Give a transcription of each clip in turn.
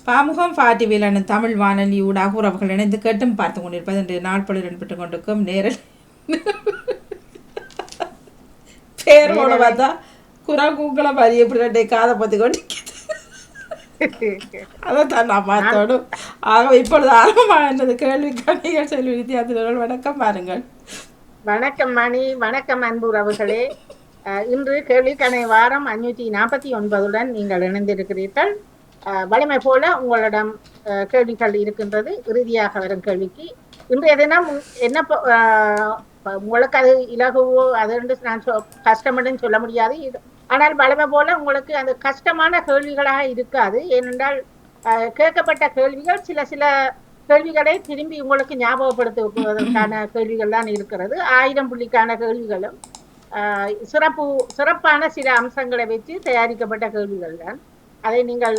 பாமுகம் பாட்டிவேலான தமிழ் வானொலி ஊடாக உறவுகள் இணைந்து கேட்டும் பார்த்து கொண்டிருப்பது இன்று நாட்பொழுது இடம்பெற்றுக் கொண்டிருக்கும் நேரில் பேரோட பார்த்தா குரல் கூக்களை மாதிரி எப்படி காதை பற்றி கொண்டு அதான் நான் பார்த்தோடும். ஆக இப்பொழுது ஆரம்பமானது கேள்விக்கான செல்வி வித்தியார்த்திகள். வணக்கம் பாருங்கள். வணக்கம் மணி, வணக்கம் அன்பு உறவுகளே. இன்று கேள்விக்கான வாரம் 549 நீங்கள் இணைந்திருக்கிறீர்கள். வலிமை போல உங்களிடம் கேள்விகள் இருக்கின்றது. இறுதியாக வரும் கேள்விக்கு இன்றைய தினம் என்ன உங்களுக்கு அது இலகுவோ அது நான் கஷ்டம்னு சொல்ல முடியாது. ஆனால் வலிமை போல உங்களுக்கு அந்த கஷ்டமான கேள்விகளாக இருக்காது. ஏனென்றால் கேட்கப்பட்ட கேள்விகள் சில சில கேள்விகளை திரும்பி உங்களுக்கு ஞாபகப்படுத்துவதற்கான கேள்விகள் தான் இருக்கிறது. 1000 புள்ளிக்கான கேள்விகளும் சிறப்பான சில அம்சங்களை வச்சு தயாரிக்கப்பட்ட கேள்விகள் தான். அதை நீங்கள்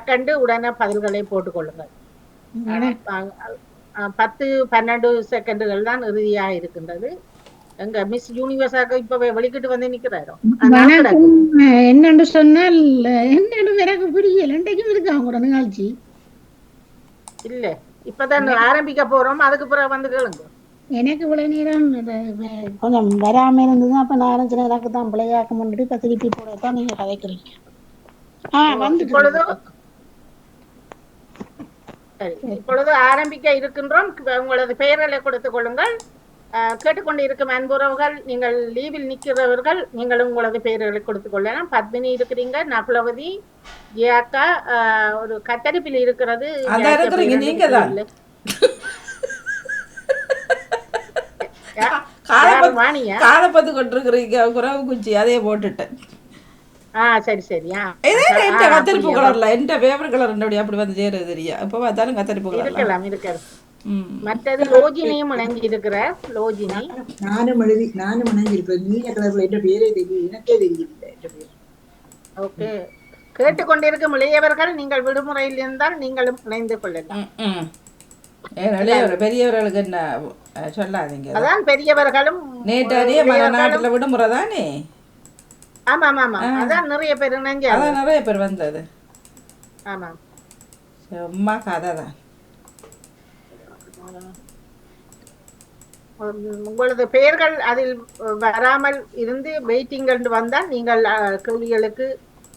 கண்டு உடனே பதில்களை போட்டுக்கொள்ளுங்கள். 10-12 செகண்டுகள் தான் இறுதியாக இருக்கின்றது. எங்க மிஸ் யூனிவர்ஸாக இப்ப வெளிக்கிட்டு வந்து நிக்கிறாரோ என்னன்னு சொன்னால் என்னன்னு எனக்கு புரியல. இன்றைக்கும் இருக்கு அவங்களோட நிகழ்ச்சி இல்ல, இப்பதான் ஆரம்பிக்க போறோம். அதுக்கு பிறகு வந்து கேளுங்க. எனக்கு இவ்வளவு நேரம் கொஞ்சம் வராம இருந்தது. அப்ப நான் எனக்கு தான் பிள்ளையாக்க முன்னாடி இப்ப திருப்பி போடத்தான் நீங்க கதைக்கிறீங்க. இப்பொழுது ஆரம்பிக்க இருக்கின்றோம். உங்களது பெயர்களை கொடுத்துக் கொள்ளுங்கள். கேட்டுக்கொண்டு இருக்கும் அன்புறவுகள், நீங்கள் லீவில் நிற்கிறவர்கள் நீங்கள் உங்களது பெயர்களை கொடுத்துக் கொள்ளலாம். பத்மினி இருக்கிறீங்க, நகுலவதி, ஜியாக்கா, ஒரு கத்தரிப்பில் இருக்கிறது. காலப்பத்து கொண்டிருக்கிறீங்க குறவு குச்சி அதே போட்டுட்டேன். சரி சரி. கத்தரிப்பு கலர்ல எந்த பேப்பர் கலர் அப்படி வந்து சேருது தெரியா. இப்ப பார்த்தாலும் கத்தரிப்பு கலர் இருக்கலாம். மற்றது லோஜினியும் இணைஞ்சி இருக்கிறார். லோஜினி நானும் இணைஞ்சிருப்பேன். நீல கலர்ல என்ற பேரே தெரியும், எனக்கே தெரியல. ஓகே, கேட்டுக்கொண்டிருக்கும் இளையவர்கள் நீங்கள் விடுமுறையில் இருந்தால் நீங்களும் இணைந்து கொள்ளலாம். பெரியவர்களுக்கு என்ன சொல்லாதீங்க. அதான் பெரியவர்களும் நேற்றைய நாட்டுல விடுமுறை தானே. ஆமா ஆமா ஆமா, அதான் நிறைய பேர் இணைஞ்சு, அதான் நிறைய பேர் வந்தது. ஆமா, சும்மா கதை தான். உங்களது பெயர்கள் அதில் வராமல் இருந்து வெயிட்டிங் வந்தால் நீங்கள் கேள்விகளுக்கு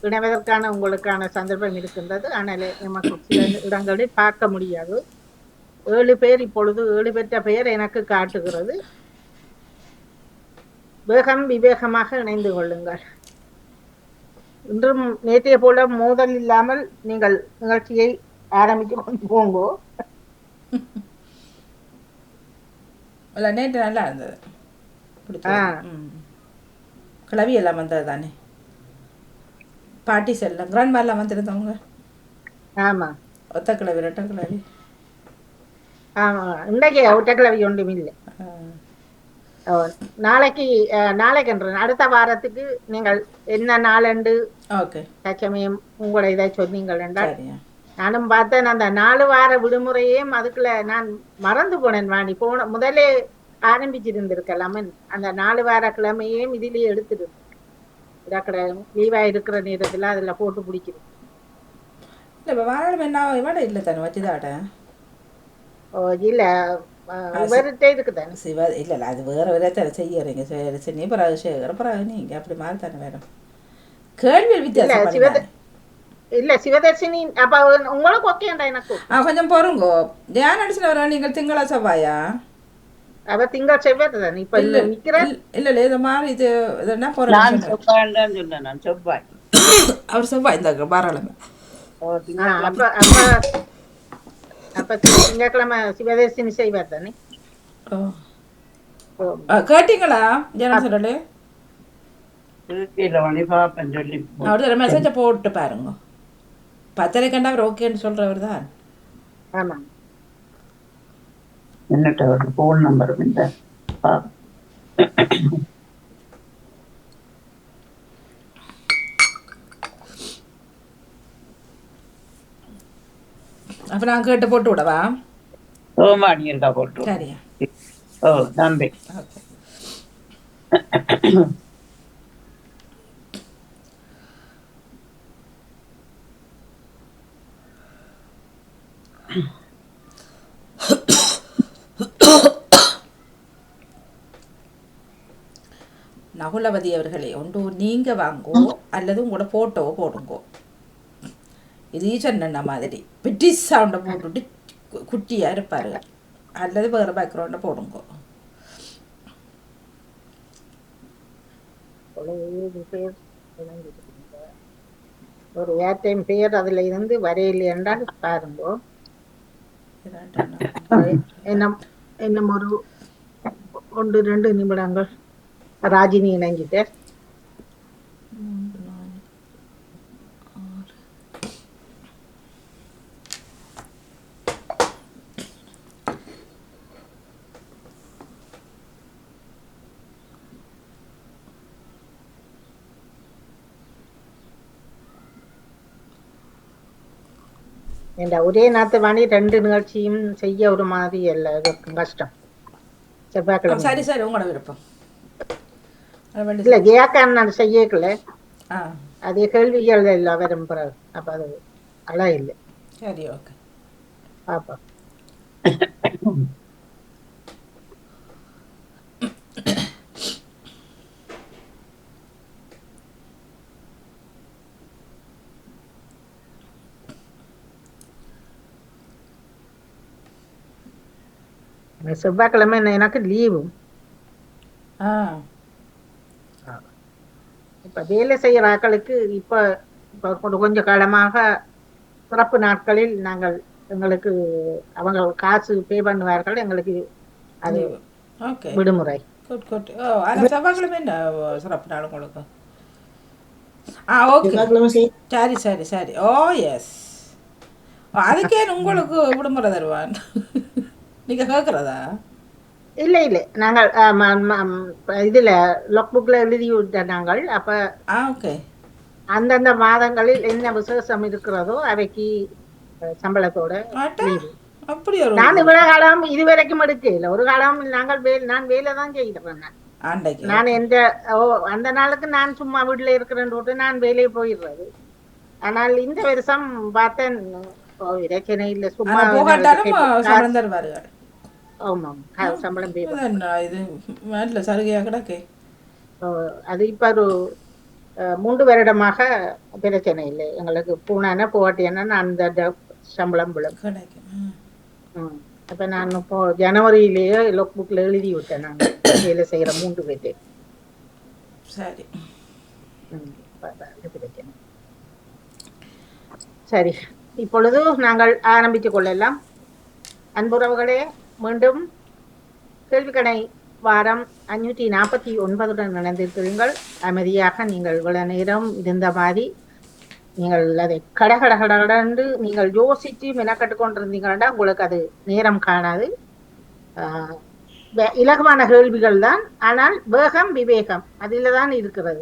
இணைவதற்கான உங்களுக்கான சந்தர்ப்பம் இருக்கின்றது. ஆனால் நமக்கு சில இடங்களில் பார்க்க முடியாது. 7 பேர் இப்பொழுது 7 பெற்ற பெயர் எனக்கு காட்டுகிறது. விவேகமாக இணைந்து கொள்ளுங்கள். இன்றும் நேற்றைய போல மோதல் இல்லாமல் நீங்கள் நிகழ்ச்சியை ஆரம்பித்து கொண்டு போங்கோ. நேற்று நல்லா இருந்தது. கிளவி எல்லாம் வந்தது தானே. பாட்டி செல்லம் கிராண்ட் மாதிரிலாம் வந்துருந்தவங்க. ஆமா, ஒத்த கிளவி ரெட்ட கிளவி. ஆமா, இன்றைக்கு ஒட்ட கிளவி ஒன்றும் இல்லை. நாளைக்கு அடுத்த வாரத்துக்கு நீங்கள் என்ன நாளண்டு தச்சமயம் உங்களை இதை சொன்னீங்கள் என்றால் நானும் பார்த்தேன். அந்த 4 வார விடுமுறையும் அதுக்குள்ள நான் மறந்து போனேன். வாணி முதலே ஆரம்பிச்சிருந்திருக்கலாம். அந்த 4 வார கிழமையும் இதிலேயே எடுத்துட்டு லீவா இருக்கிற நேரத்துல அதுல போட்டு பிடிக்கிறது. இல்ல தானே வச்சுதாட. இல்ல வேறுட்டே இருக்குதானே சிவா. இல்ல அது வேற வேற செய்யறீங்க. சரி, பிறகு நீங்க அப்படி மாதிரி தானே வேணும். கேள்வி வித்தியாசம் இல்ல சிவதர்ஷினி. அப்ப உங்களுக்கு ஓகேண்டா? எனக்கு கொஞ்சம் பொறுங்கோ. தியான அடிச்சுல வர. நீங்கள் திங்களா செவ்வாயா? அவ திங்கள் செவ்வாய் தானே இப்ப இல்ல நிக்கிறேன். இல்ல இது மாதிரி இது என்ன செவ்வாய். அவர் செவ்வாய் இந்த பாராளுமே. அப்ப திங்கக்கிழமை சிவதர்ஷினி செய்வார் தானே. கேட்டீங்களா ஜன சொல்லு? அவரு மெசேஜ போட்டு பாருங்க. 10:30 கண்டா அவர் ஓகேன்னு சொல்றவர் தான். ஆமா, என்னட்ட ஒரு போன் நம்பர் இந்த அப்ப நான் கேட்டு போட்டு விடவா? நீ இருக்கா போட்டு. சரியா? நன்றி. நகுலவதி அவர்களே, ஒன்று நீங்க வாங்கோ அல்லது உங்களோட போட்டோவை போடுங்கோ. இது சொன்ன மாதிரி பிரிட்டிஷ் சவுண்டை போட்டுட்டு குட்டியாக இருப்பாரு, அல்லது வேறு பேக்ரவுண்டை போடுங்கோ. ஒரு ஏர்டைம் பெயர் அதுல இருந்து வரையில்லை என்றால் பாருங்கோ. இன்னும் ஒரு 1-2 நிமிடங்கள். ராஜினி இணைஞ்சிட்டு ஒரே நாத்து வாணி 2 நிகழ்ச்சியும் செய்ய ஒரு மாதிரி அல்ல, கஷ்டம். செவ்வாய்க்கிழமை சரி சரி, உங்களோட விருப்பம். இல்ல ஜெயாக்கான் நான் செய்யக்கல, அதே கேள்விகள் எல்லாம் வரும் பிறகு, அப்ப அது அழ இல்லை. சரி, ஓகே பாப்பா. செவ்வாய்க்கிழமை எனக்கு லீவு. இப்ப வேலை செய்யற ஆட்களுக்கு இப்ப கொஞ்ச காலமாக சிறப்பு நாட்களில் நாங்கள் எங்களுக்கு அவங்க காசு பே பண்ணுவார்கள், எங்களுக்கு அது விடுமுறை. செவ்வாய்க்கிழமை என்ன சிறப்பு நாள் உங்களுக்கு? சரி சரி சரி. ஓ எஸ், அதுக்கே உங்களுக்கு விடுமுறை தருவான். நீங்க கேக்குறதா? இல்ல இல்ல, நாங்கள் இதுல லாக் புக்ல எழுதி விட்ட நாங்கள். அப்ப அந்தந்த மாதங்களில் என்ன விசேஷம் இருக்கிறதோ அவைக்கு சம்பளத்தோட லீவு. நான் இவ்வளவு காலம் இதுவரைக்கும் எடுக்கல. ஒரு காலம் நான் வேலை தான் செய்கிறேன். நான் அந்த நாளுக்கு நான் சும்மா வீட்டுல இருக்கிறேன், நான் வேலையை போயிடுறது. ஆனால் இந்த வருஷம் பார்த்தேன் பிரச்சனை இல்லை, சும்மா சம்பளம் சலுகையா கிடக்கு. அது இப்ப ஒரு 3 வருடமாக பிரச்சனை இல்லை எங்களுக்கு. பூனான போட்டினா அந்த சம்பளம் விழும். அப்ப நான் இப்போ ஜனவரியிலேயே லாக் புக்ல எழுதி விட்டேன், நான் வேலை செய்யற 3 பேர்த்து. சரி சரி, இப்பொழுது நாங்கள் ஆரம்பித்துக் கொள்ளலாம். அன்புறவுகளே, மீண்டும் கேள்விக்கணை வாரம் 549 இணைந்திருக்கிறீர்கள். அமைதியாக நீங்கள் இவ்வளவு நேரம் இருந்த மாதிரி நீங்கள் அதை கடகடகடன்று நீங்கள் யோசிச்சு மெனக்கட்டு கொண்டிருந்தீங்கன்னா உங்களுக்கு அது நேரம் காணாது. இலகுவான கேள்விகள் தான், ஆனால் வேகம் விவேகம் அதில தான் இருக்கிறது.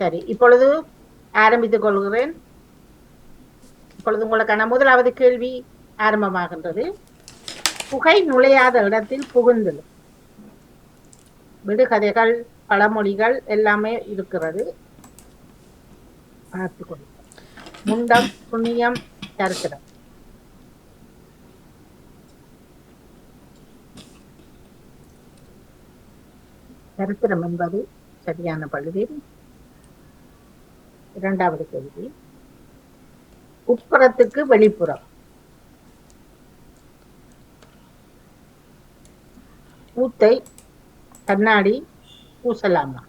சரி, இப்பொழுது ஆரம்பித்துக் கொள்கிறேன். இப்பொழுது உங்களுக்கான முதலாவது கேள்வி ஆரம்பமாகின்றது. புகை நுழையாத இடத்தில் புகுந்தது. விடுகதைகள், பழமொழிகள் எல்லாமே இருக்கிறது. முண்டம், புண்ணியம், சரித்திரம். சரித்திரம் என்பது சரியான பகுதி. இரண்டாவது கேள்வி. உட்புறத்துக்கு வெளிப்புறம். பூத்தை கண்ணாடி பூசலாமா?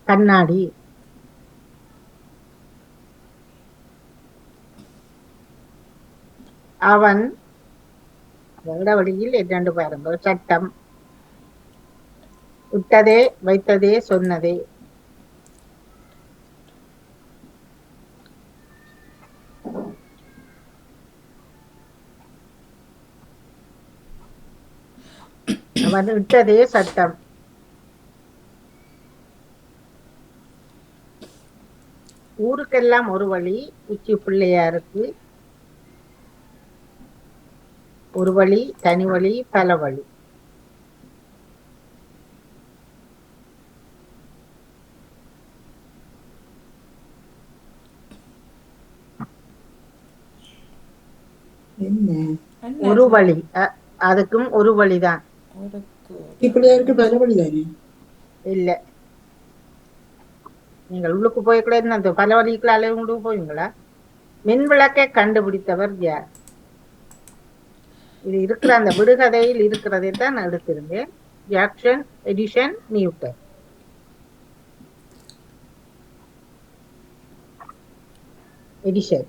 கண்ணாடி. அவன் வழியில் 2 பாருங்கள். சட்டம். விட்டதே வைத்ததே சொன்னதே. அவன் விட்டதே சட்டம். ஊருக்கெல்லாம் ஒரு வழி, உச்சி பிள்ளையாருக்கு ஒரு வழி, தனி வழி, பல வழி. என்ன என்ன ஒரு வழி. அதுக்கும் ஒரு வழிதான். ஒரு பிள்ளையாருக்கு பல வழி தானே. இல்ல, நீங்கள் உள்ளுக்கு போய் கூட என்ன பல வழிக்குள்ள அலைய கொண்டு போவீங்களா? மின் விளக்கை கண்டுபிடித்தவர் யார்? இது இருக்கிற அந்த விடுகதையில் இருக்கிறதை தான் நான் எடுத்திருந்தேன். Jackson, Edison, Newton. எடிசன்.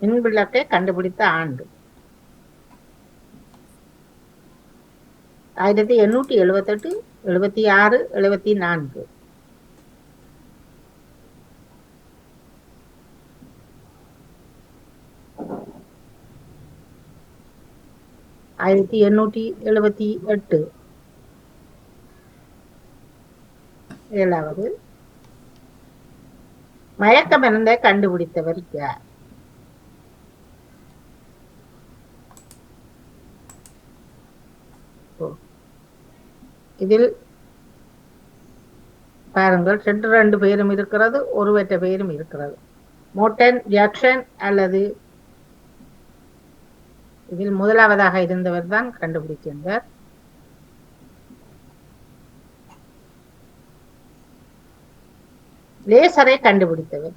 மின் விளக்கை கண்டுபிடித்த ஆண்டு 1878, 76, 74. ஆயிரத்தி 1878 7வது. மயக்க மருந்தை கண்டுபிடித்தவர் யார்? இதில் பாருங்கள், ரெண்டு பேரும் இருக்கிறது, ஒருவற்ற பேரும் இருக்கிறது. மோர்டன், ஜாக்சன் அல்லது இதில் முதலாவதாக இருந்தவர் தான் கண்டுபிடிக்கின்றார். லேசரை கண்டுபிடித்தவர்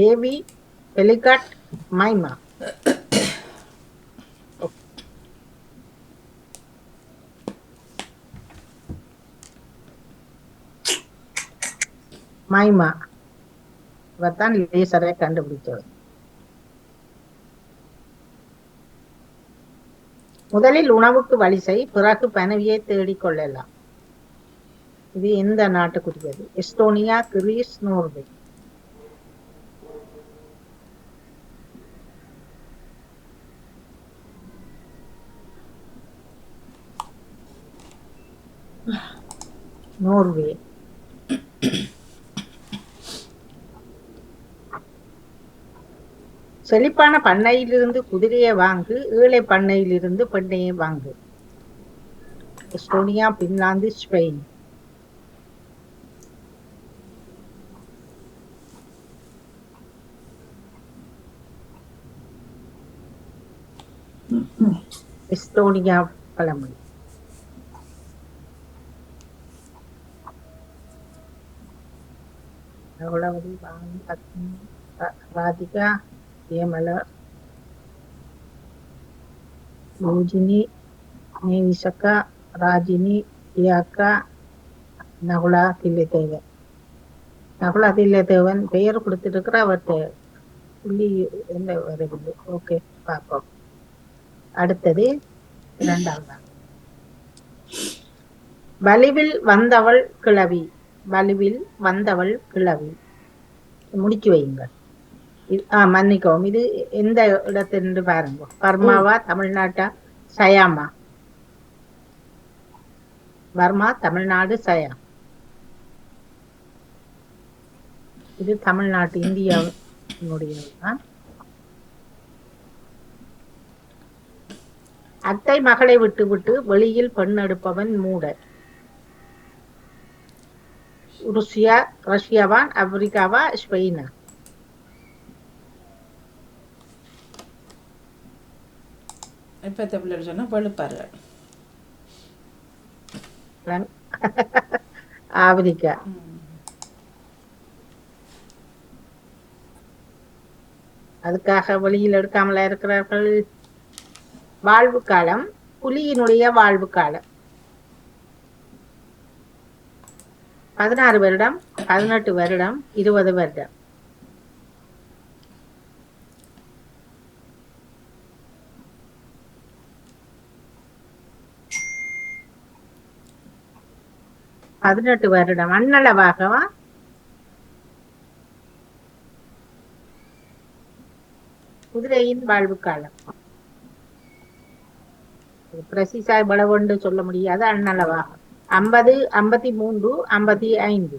டேவி பெலிகாட் மைமா. மைமா இவர்தான் லேசரை கண்டுபிடித்தவர். முதலில் உணவுக்கு வழி செய், பிறகு பனவியை தேடிக் கொள்ளலாம். இது எந்த நாட்டுக்குரியது? Estonia, Greece, Norway. நோர்வே. செழிப்பான பண்ணையிலிருந்து குதிரையை வாங்கு, ஏழை பண்ணையிலிருந்து பெண்ணையை வாங்கு. Estonia, Finland, Spain. எஸ்டோனியா பழமொழி. அவ்வளவு ராதிகா, ஏமலர், ரோஜினி, நேவிசக்கா, ராஜினி, பியாக்கா, நகுலா தில்லைத்தேவன். நகுலா தில்லைத்தேவன் பெயர் கொடுத்துருக்கிற அவர்கிட்ட புள்ளி எந்த வருது. ஓகே, பார்ப்போம். அடுத்தது 2வது. வலிவில் வந்தவள் கிழவி. வலுவில் வந்தவள் கிழவி. முடிச்சு வையுங்கள். மன்னிக்கவும், இது எந்த இடத்திலிருந்து பாருங்க. பர்மாவா, தமிழ்நாட்டா, சயாமா? பர்மா, தமிழ்நாடு, சயாம். இது தமிழ்நாட்டு, இந்தியாவுடையதுதான். அத்தை மகளை விட்டு விட்டு வெளியில் பெண் எடுப்பவன் மூடர். ரஷ்யாவா, ஆப்பிரிக்காவா, ஸ்பெயினா? இப்ப பிள்ளைகள் சொன்னா பழுப்பார்கள். ஆப்பிரிக்கா. அதுக்காக வெளியில் எடுக்காமலா இருக்கிறார்கள். வாழ்வு காலம். புலியினுடைய வாழ்வு காலம் 16 வருடம், 18 வருடம், 20 வருடம். வருடம் அண்ணளவாகவா? குதிரையின் வாழ்வு காலம் பிரசிசாய் பலவென்று சொல்ல முடியாது. அண்ணளவாக 50, 53, 55.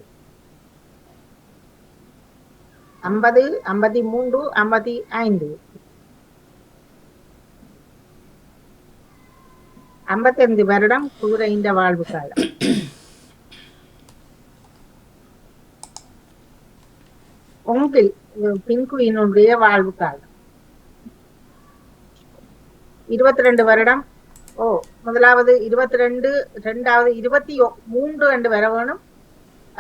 50, 53, 55. 55 வருடம் குதிரையின் வாழ்வு காலம். உங்கள் பின்குயினுடைய வாழ்வு காலம் 22 வருடம். ஓ, முதலாவது 22, இரண்டாவது 23 என்று வர வேணும்.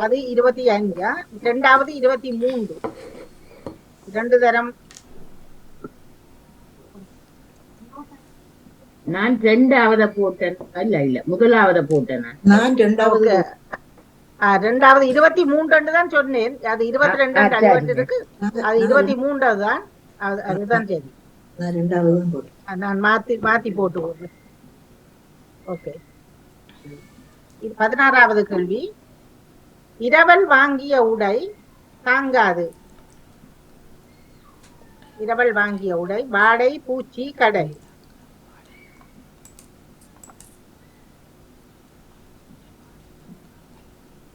அது 25. இரண்டாவது 23. 2 தரம். நான் ரெண்டாவத போட்டேன். இல்ல முதலாவத போட்டேன். நான் ரெண்டாவது ரெண்டாவது 23 தான் சொன்னேன். அது 22 அடிபட்டு இருக்கு. அது 23 தான். அதுதான் சரி. நான் ரெண்டாவது தான் போட்டேன். நான் மாத்தி போட்டு போடுறேன். ஓகே. 16வது கேள்வி. இரவல் வாங்கிய உடை தாங்காது. இரவல் வாங்கிய உடை வாடை, பூச்சி, கடை.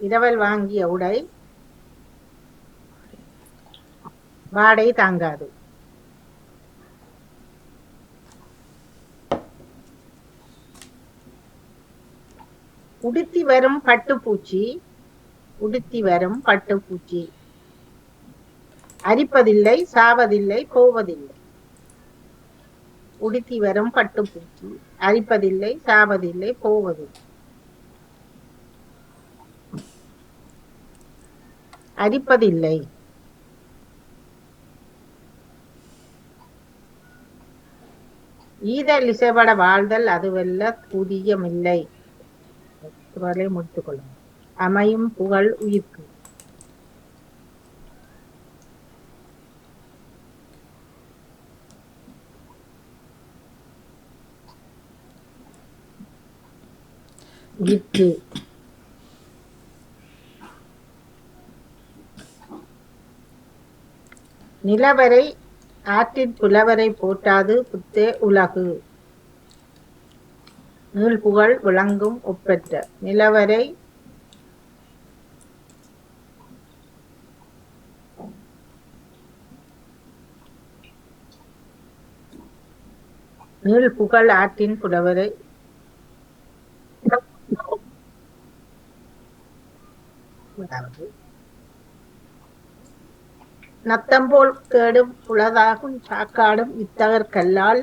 இரவல் வாங்கிய உடை வாடை தாங்காது. உடுத்தி வரும் பட்டுப்பூச்சி. உடுத்தி வரும் பட்டுப்பூச்சி அரிப்பதில்லை, சாவதில்லை, போவதில்லை. உடுத்தி வரும் பட்டுப்பூச்சி அரிப்பதில்லை, சாவதில்லை, போவதில்லை. அரிப்பதில்லை. ஈதல் இசைபட வாழ்தல் அதுவல்ல புதியமில்லை. முடித்துக் கொள்ளும். அமையும் புகழ் உயிர்க்கு. உயிர்க்கு. நிலவரை ஆற்றின் புலவரை போட்டாது புத்தே உலகு. நீள் புகழ் விளங்கும் ஒப்பற்ற. நிலவரை நீள் புகழ் ஆற்றின் புலவரை நத்தம்போல் கேடும் புலதாகும் சாக்காடும் இத்தகர் கல்லால்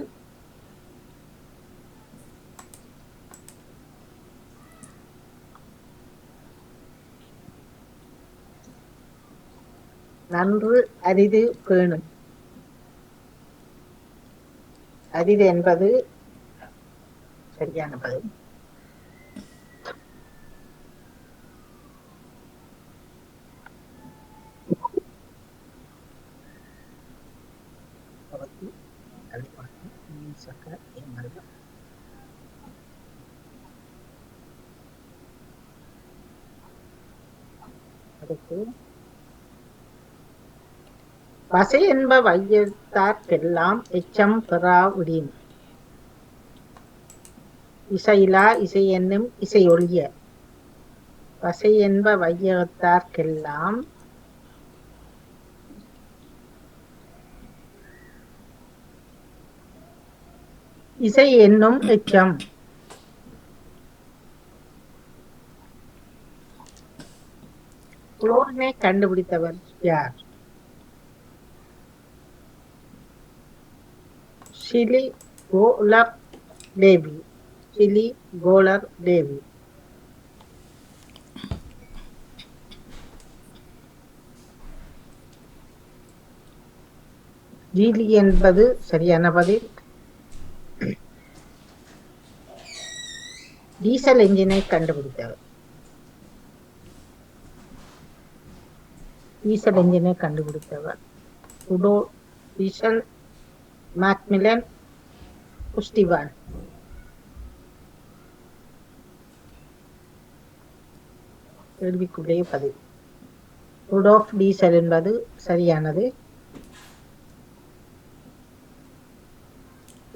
நன்று அரிது பேணும். அரிது என்பது சரியான பதில். வசை என்ப வையத்தார்க்கெல்லாம் எச்சம் பெறாவிடின். இசையிலா இசை என்னும் இசை ஒழிய. வசை என்ப வையத்தார்க்கெல்லாம் இசை என்னும் எச்சம். குளோரினை கண்டுபிடித்தவர் யார்? ஷிலி கோலர் டேவி. ஷிலி கோலர் டேவி. ஜீலி என்பது சரியான பதில். டீசல் என்ஜினை கண்டுபிடித்தவர். டீசல் என்ஜினை கண்டுபிடித்தவர் உடோ டீசல், மேக்மில்லன், குஸ்டிவான். கேள்விக்குரிய பதில் ருடோல்ஃப் டீசல் என்பது சரியானது.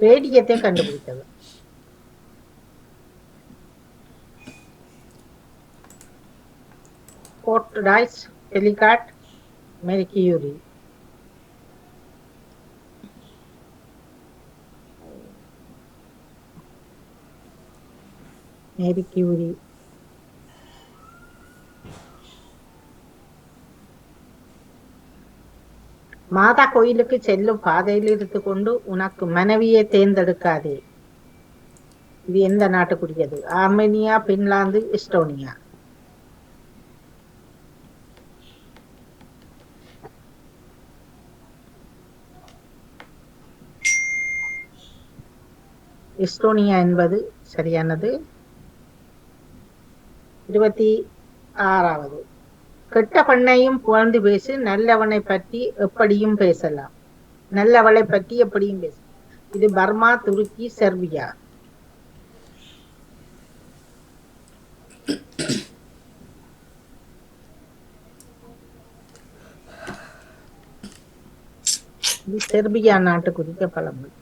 ரேடியத்தை கண்டுபிடித்தவர் போர்ட்ரைஸ், டெலிகாட், மெர்க்யூரி. Marie Curie. மாதா கோயிலுக்கு செல்லும் பாதையில் இருந்து கொண்டு உனக்கு மனைவியை தேர்ந்தெடுக்காதே. இது எந்த நாட்டுக்குரியது? Armenia, Finland, Estonia. எஸ்டோனியா என்பது சரியானது. 26வது. கெட்ட பெண்ணையும் புகழ்ந்து பேசு, நல்லவனை பற்றி எப்படியும் பேசலாம். நல்லவளை பற்றி எப்படியும் பேச. இது பர்மா, துருக்கி, செர்பியா. இது செர்பியா நாட்டுக்குரிய பழமொழி.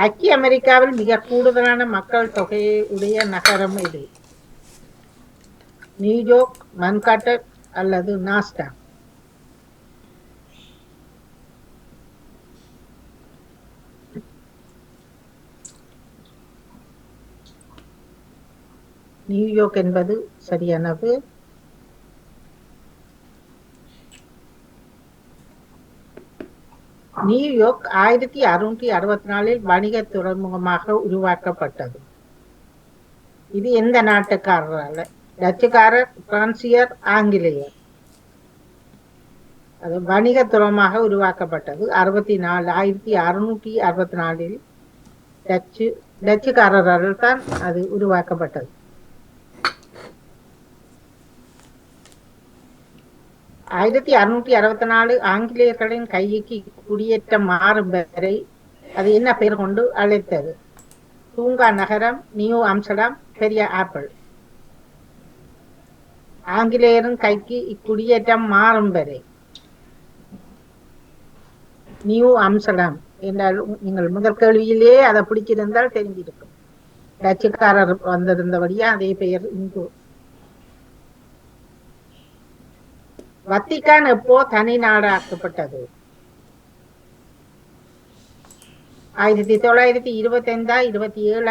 ஐக்கிய அமெரிக்காவில் மிக கூடுதலான மக்கள் தொகையை உடைய நகரம் இது. நியூயார்க், மன்ஹாட்டன் அல்லது நாஸ்டா. நியூயார்க் என்பது சரியானது. நியூயார்க் 1664 வணிக துறைமுகமாக உருவாக்கப்பட்டது. இது எந்த நாட்டுக்காரரால? டச்சுக்காரர், பிரான்சியர், ஆங்கிலேயர். அது வணிக துறைமுகமாக உருவாக்கப்பட்டது 1664 டச்சுக்காரரால் தான் அது உருவாக்கப்பட்டது. 1664 ஆங்கிலேயர்களின் கைக்கு குடியேற்றம் மாறும் வரை அது என்ன பெயர் கொண்டு அழைத்தது? தூங்கா நகரம், நியூ ஆம்ஸ்டர்டாம், பெரிய ஆப்பிள். ஆங்கிலேயரின் கைக்கு இக்குடியேற்றம் மாறும் வரை நியூ ஆம்ஸ்டர்டாம் என்றால் நீங்கள் முதல் கேள்வியிலேயே அதை பிடிச்சிருந்தால் தெரிஞ்சிருக்கும். டச்சுக்காரர் வந்திருந்தபடியா அதே பெயர் இங்கு. வத்திக்கான் எப்போ தனி நாடாக்கப்பட்டது? 1925, 27, 29.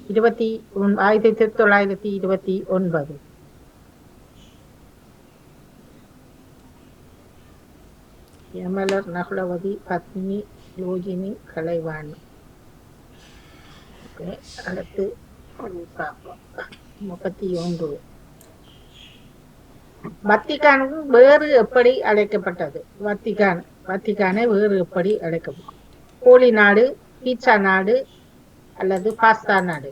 1929. யமலர், நகுலவதி, பத்மினி, யோஜினி, கலைவாணி. அடுத்து 31. வத்திக்கானுக்கு வேறு எப்படி அழைக்கப்பட்டது? வத்திக்கானை வேறு எப்படி அழைக்கப்பட்டது? கோழி நாடு, பீட்சா நாடு அல்லது பாஸ்தா நாடு.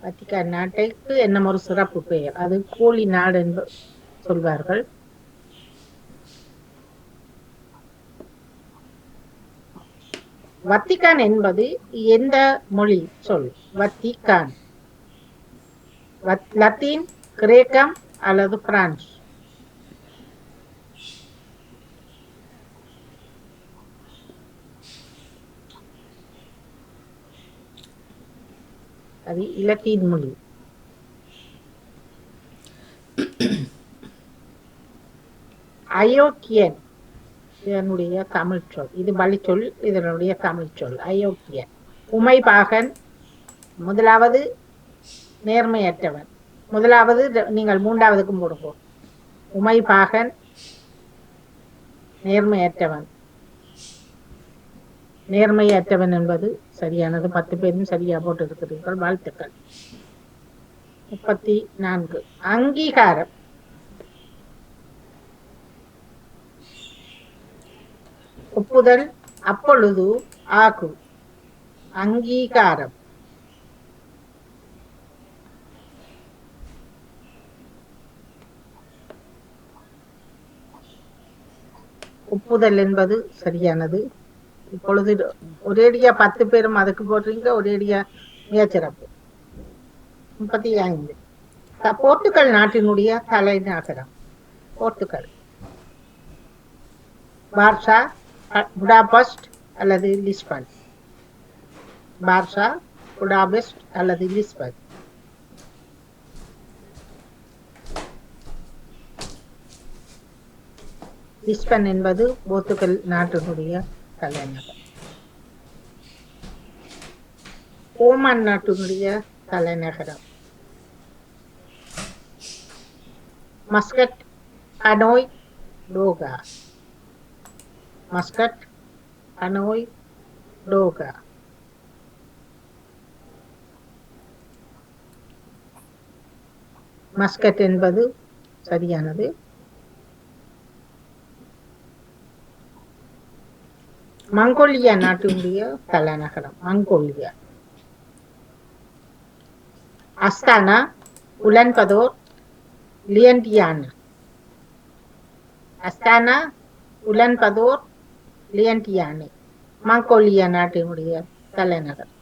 வத்திக்கான் நாட்டுக்கு என்ன ஒரு சிறப்பு பெயர்? அது கோழி நாடு என்று சொல்வார்கள். வத்திக்கான் என்பது எந்த மொழி சொல்? வத்திக்கான் லத்தீன், கிரேக்கம் அல்லது பிரான்ஸ்? அது இலத்தீன் மொழி. அயோக்கியன் இதனுடைய தமிழ் சொல். இது வழிச்சொல், இதனுடைய தமிழ் சொல் அயோக்கியன். உமைபாகன் முதலாவது நேர்மையற்றவன். முதலாவது நீங்கள் மூன்றாவதுக்கும் போடுங்க. உமைபாகன் நேர்மையற்றவன். நேர்மையற்றவன் என்பது சரியானது. 10 பேரும் சரியா போட்டு இருக்கிறீர்கள், வாழ்த்துக்கள். 34. அங்கீகாரம். ஒப்புதல், அப்பொழுது, ஆகும். அங்கீகாரம். ஒப்புதல் என்பது சரியானது. இப்பொழுது ஒரேடியா 10 பேரும் அதுக்கு போடுறீங்க. ஒரேடியா மிகச்சிறப்பு. 35. போர்த்துகல் நாட்டினுடைய தலைநகரம். போர்த்துகல். வார்சா, புடாபெஸ்ட் அல்லது லிஸ்பன்? பார்சா, புடாபெஸ்ட் அல்லது லிஸ்பன்? லிஸ்பன் என்பது போர்த்துகல் நாட்டினுடைய தலைநகர். ஓமான் நாட்டினுடைய தலைநகரம் Muscat, Hanoi, toga. Muscat, Hanoi, toga. Muscat என்பது சரியானது. மங்கோலியா நாட்டினுடைய தலைநகரம் மங்கோலியா. அஸ்தானா, உலன்பதோர், லியன்டியானா. அஸ்தானா, உலன்பதோர், லியன்டியானே மங்கோலியா நாட்டினுடைய தலைநகர்.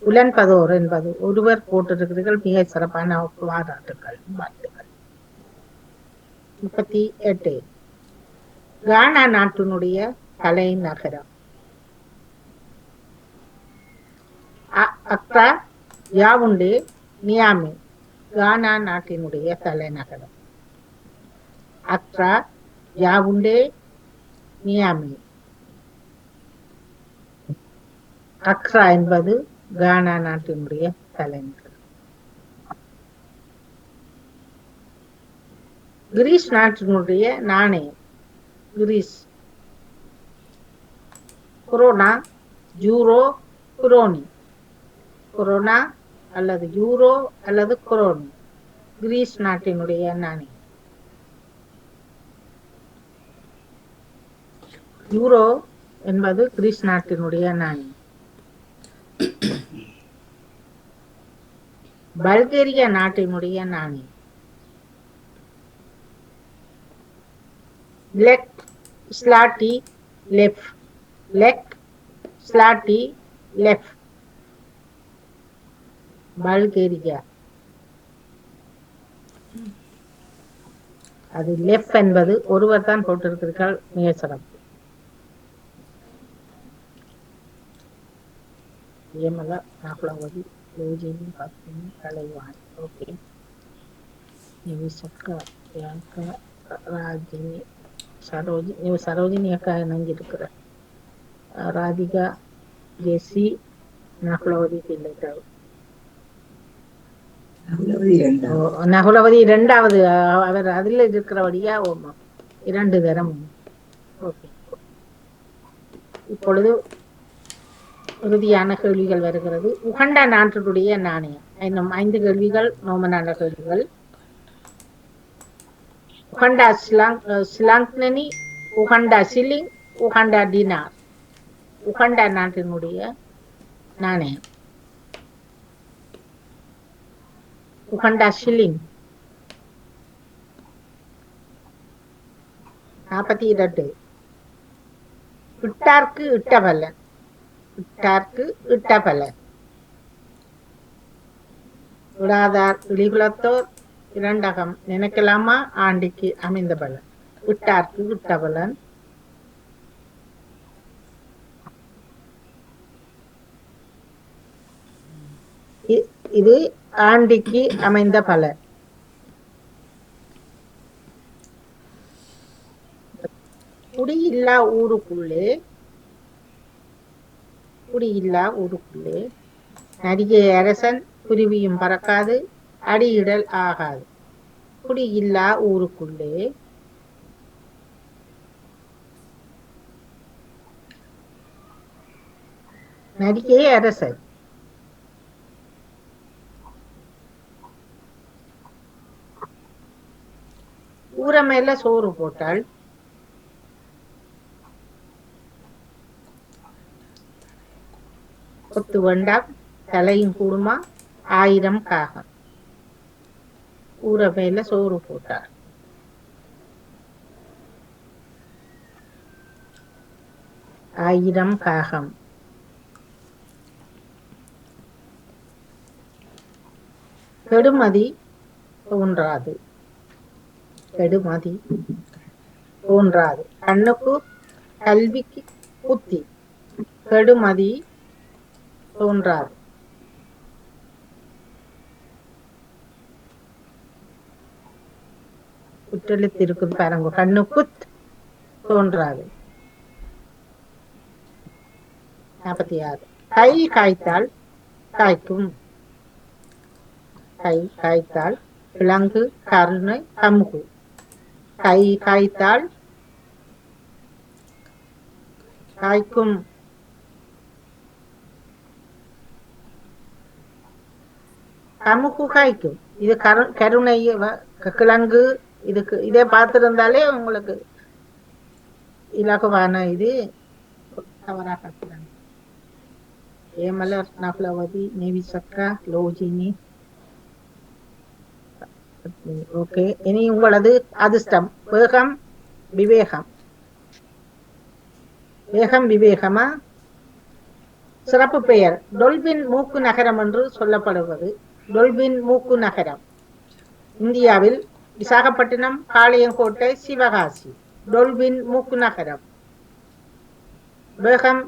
உலன்பதோர் என்பது ஒருவர் போட்டிருக்கிறீர்கள், மிக சிறப்பான பாராட்டுக்கள், வாழ்த்துக்கள். 38. கானா நாட்டினுடைய தலைநகரம் அக்ரா, யாவுண்டே, நியாமே. கானா நாட்டினுடைய தலைநகரம் அக்ரா, யாவுண்டே, நியாமே. அக்ரா என்பது கானா நாட்டினுடைய தலைநகரம். கிரீஸ் நாட்டினுடைய நாணயம் Greece. Koruna, euro, krone. Koruna அல்லது யூரோ அல்லது குரோனி கிரீஸ் நாட்டினுடைய நாணயம். யூரோ என்பது கிரீஸ் நாட்டினுடைய நாணயம். பல்கேரியா நாட்டினுடைய நாணயம் leg, zloty, லெஃப். Leg, zloty, லெஃப். Bulgaria. அது லெஃப் என்பது ஒருவர் தான் போட்டிருக்கிறீர்கள், மிக சிறப்பு. ஏமலா, நாகுலவதி, யோஜினி, பத்மினி, கலைவாணி. ஓகே. நிவிசக்கா, பிரியங்கா, ராஜினி, சரோஜினி. சரோஜினி அக்கா இணைஞ்சிருக்கிற. ராதிகா, ஜெசி, நகுலவதி பிள்ளைகள். நகுலவதி இரண்டாவது, அவர் அதில் இருக்கிறபடியா இரண்டு தரம். ஓகே. இப்பொழுது இறுதியான கேள்விகள் வருகிறது. உகண்டா நாட்டினுடைய நாணயம். இன்னும் 5 கேள்விகள் நோமனான கேள்விகள். உகண்டா சிலாங்னி, Uganda shilling, Uganda dinar. Uganda நாட்டினுடைய நாணயம் உகண்டா ஷில்லிங். 42. இட்டார்க்கு இட்டபலன். இட்டார்க்கு இட்டபலன். விடாதார் இழிகுலத்தோர் இரண்டகம் நினைக்கலாமா ஆண்டிக்கு அமைந்த பலன். இட்டார்க்கு இட்டபலன். இது ஆண்டிக்கு அமைந்த பலன். குடியில்லா ஊருக்குள்ளே நரிகை அரசன் குருவியும் பறக்காது, அடியிடல் ஆகாது. குடியில்லா ஊருக்குள்ளே நரிகை அரசன். ஊர மேல சோறு போட்டால் கொத்து வேண்டாம், தலையும் கூடுமா 1000 காகம். ஊர மேல சோறு போட்டால். ஆயிரம் காகம். கெடுமதி தோன்றாது. கெடுமதி தோன்றாது. கண்ணுக்கு கல்விக்கு புத்தி. கெடுமதி தோன்றாது. குற்றெழுத்து இருக்குது பாருங்க, கண்ணுக்கு தோன்றாது. 46. கை காய்த்தால் காய்க்கும். கை காய்த்தால் விலங்கு கருணை கமுகு. கை காய்த்தால் காய்க்கும். கமுகு காய்க்கும். இது கருணை கிழங்கு. இதுக்கு இதே பார்த்திருந்தாலே உங்களுக்கு இலகுவான இது தவறாக. ஏமலர், நகுலவதி, நேவிசக்கா, லோஜினி. ஓகே, இனி உங்களது அதிர்ஷ்டம். வேகம் விவேகம். வேகம் விவேகமா? சிறப்பு பெயர் டொல்பின் மூக்கு நகரம் என்று சொல்லப்படுவது. டொல்பின் மூக்கு நகரம் இந்தியாவில் விசாகப்பட்டினம், பாளையங்கோட்டை, சிவகாசி. டொல்பின் மூக்கு நகரம். வேகம்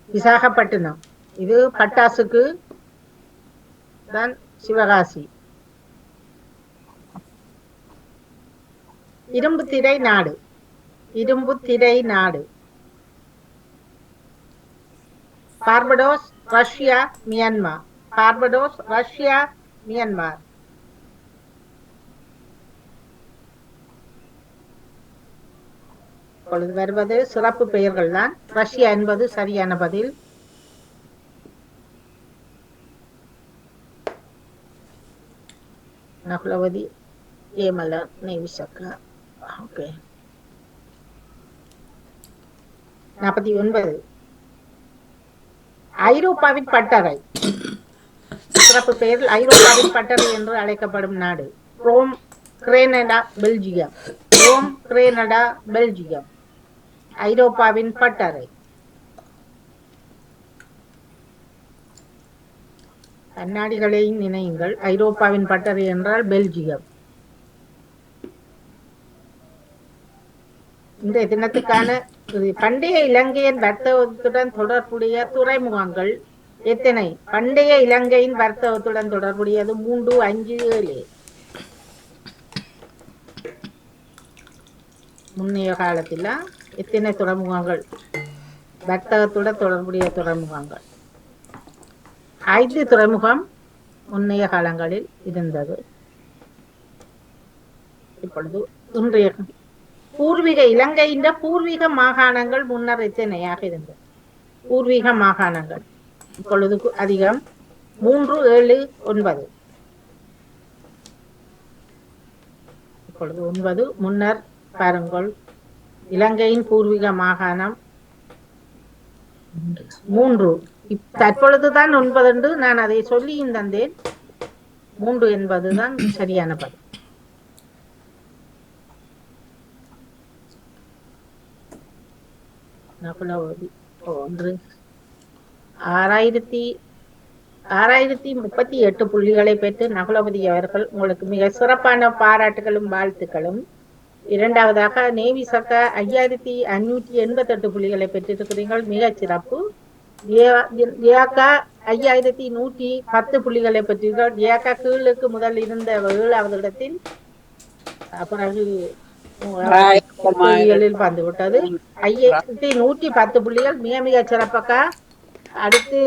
விசாகப்பட்டினம். இது பட்டாசுக்கு தான் சிவகாசி. இரும்பு திரை நாடு. இரும்பு திரை நாடு Barbados, Russia, Myanmar. Barbados, Russia, Myanmar. இப்பொழுது வருவது சிறப்பு பெயர்கள் தான். ரஷ்யா என்பது சரியான பதில். நகுலவதி, ஏமலர், நேவிசக்கா. ஓகே. 49. ஐரோப்பாவின் பட்டறை. சிறப்பு பெயரில் ஐரோப்பாவின் பட்டறை என்று அழைக்கப்படும் நாடு. Rome, Grenada, Belgium. Rome, Grenada, Belgium. ஐரோப்பாவின் பட்டறை. கண்ணாடிகளை நினையுங்கள். ஐரோப்பாவின் பட்டறை என்றால் பெல்ஜியம். இன்றைய தினத்துக்கான பண்டைய இலங்கையின் வர்த்தகத்துடன் தொடர்புடைய துறைமுகங்கள் எத்தனை? பண்டைய இலங்கையின் வர்த்தகத்துடன் தொடர்புடையது 3, 5, 7. முன்னைய காலத்தில் எத்தனை துறைமுகங்கள் வர்த்தகத்துடன் தொடர்புடைய துறைமுகங்கள்? 5 துறைமுகம் முன்னைய காலங்களில் இருந்தது. இப்பொழுது இன்றைய பூர்வீக இலங்கையின் பூர்வீக மாகாணங்கள் முன்னர் எத்தனையாக இருந்தது? பூர்வீக மாகாணங்கள் இப்பொழுது அதிகம். 3, 7, 9. இப்பொழுது 9. முன்னர் பாருங்கள், இலங்கையின் பூர்வீக மாகாணம் 3. தற்பொழுதுதான் 9 என்று நான் அதை சொல்லி தந்தேன். 3 என்பதுதான் சரியான பதில். நகுலவதி 1. 6038 புள்ளிகளை பெற்று நகுலவதி அவர்கள் உங்களுக்கு மிக சிறப்பான பாராட்டுகளும் வாழ்த்துக்களும். இரண்டாவதாக நேவிசக்கா 5588 புள்ளிகளை பெற்றிருக்கிறீர்கள், மிக சிறப்பு. ஜியாக்கா 5110 புள்ளிகளை பெற்றீர்கள். ஜியாக்கா கீழுக்கு முதல் இருந்த 7வது இடத்தில், பிறகு வந்துவிட்டது. 5110 புள்ளிகள், மிக மிக சிறப்பாக. அடுத்து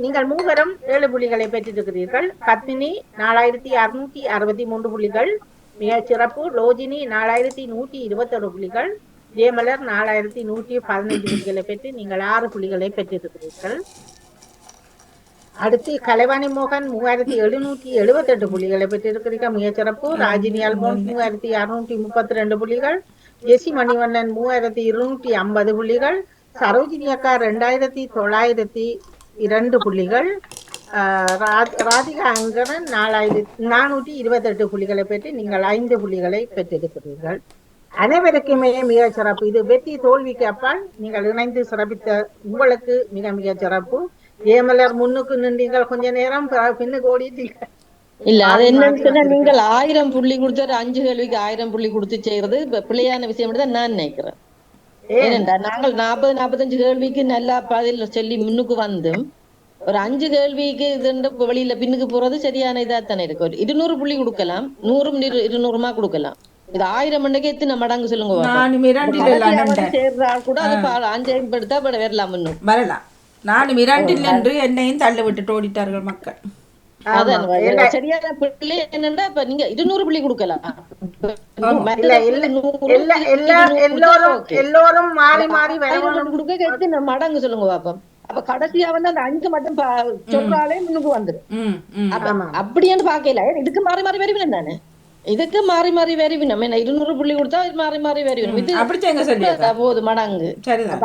நீங்கள் மூவரும் 7 புள்ளிகளை பெற்றிருக்கிறீர்கள். பத்மினி 4663 புள்ளிகள், மிக சிறப்பு. லோஜினி 4121 புள்ளிகள். ஜேமலர் 4115 புள்ளிகளை பெற்று நீங்கள் 6 புள்ளிகளை பெற்றிருக்கிறீர்கள். அடுத்து கலைவாணி மோகன் 3778 புள்ளிகளை பெற்றிருக்கிறீர்கள், மிக சிறப்பு. ராஜினி அல்போன்ஸ் 3632 புள்ளிகள். ஜெசி மணிவண்ணன் 3250 புள்ளிகள். சரோஜினி அக்கா 2902 புள்ளிகள். ராதிகா அங்கரன் 428 புள்ளிகளை பெற்று நீங்கள் 5 புள்ளிகளை பெற்றிருக்கிறீர்கள். அனைவருக்குமே மிக சிறப்பு. இது வெற்றி தோல்விக்கு அப்பால் நீங்கள் இணைந்து சிறப்பித்த உங்களுக்கு மிக மிக சிறப்பு. ஏமலர் முன்னுக்கு நின்றீர்கள் கொஞ்ச நேரம், பின்னுக்கு ஓடிட்டீங்க. இல்ல அது மாறி என்னன்னு மாறி சொன்னா வந்திருக்கு. நீங்கள் 1000 புள்ளி கொடுத்து ஒரு 5 கேள்விக்கு 1000 புள்ளி கொடுத்து செய்யறது இப்ப பிள்ளையான விஷயம் தான் நான் நினைக்கிறேன். ஏன் ஏனென்றா நாங்கள் 40-45 கேள்விக்கு நல்லா பதில் சொல்லி முன்னுக்கு வந்தும் ஒரு 5 கேள்விக்கு இது வெளியில பின்னுக்கு போறது சரியான இதா தானே இருக்கு. ஒரு 200 புள்ளி கொடுக்கலாம், 100-200 கொடுக்கலாம். இது 1000 மண்டைக்கு எத்தனை மடங்கு சொல்லுங்க பாப்போம். நானும் அப்ப இரண்டில் கடைசியா எல்லாம் வந்து நின்றேன். சேர்ற ஆள் கூட அது 5 எடுத்தா வரலாம் முன்னுக்கு. வரலாம். நானும் இரண்டில் என்று என்னையும் தள்ளி விட்டுட்டு ஓடிட்டார்கள் மக்கள். அதான் ஆமா ஏண்டா சரியான புள்ளி என்னன்னா இப்ப நீங்க 200 புள்ளி கொடுக்கலாம். ஆமா. இல்ல இல்ல எல்லா எல்லா எல்லோரும் எல்லோரும் மாறி மாறி வரணும். கொடுக்க எத்தனை மடங்கு சொல்லுங்க பாப்போம். அப்ப கடைசியா வந்து அந்த 5 மட்டும் சொல்றாலே முன்னுக்கு வந்துடும். ம் ம் ஆமா அப்படியான்னு பாக்கல. இதுக்கு மாறி மாறி வருவினம் தானே, இதுக்கு மாறி மாறி வருவினம். என்ன 200 புள்ளி கொடுத்தா இது மாறி மாறி வருவினம். இது அப்படி செய்யுங்க சொல்லியா போகுது மடங்கு. சரிதான்.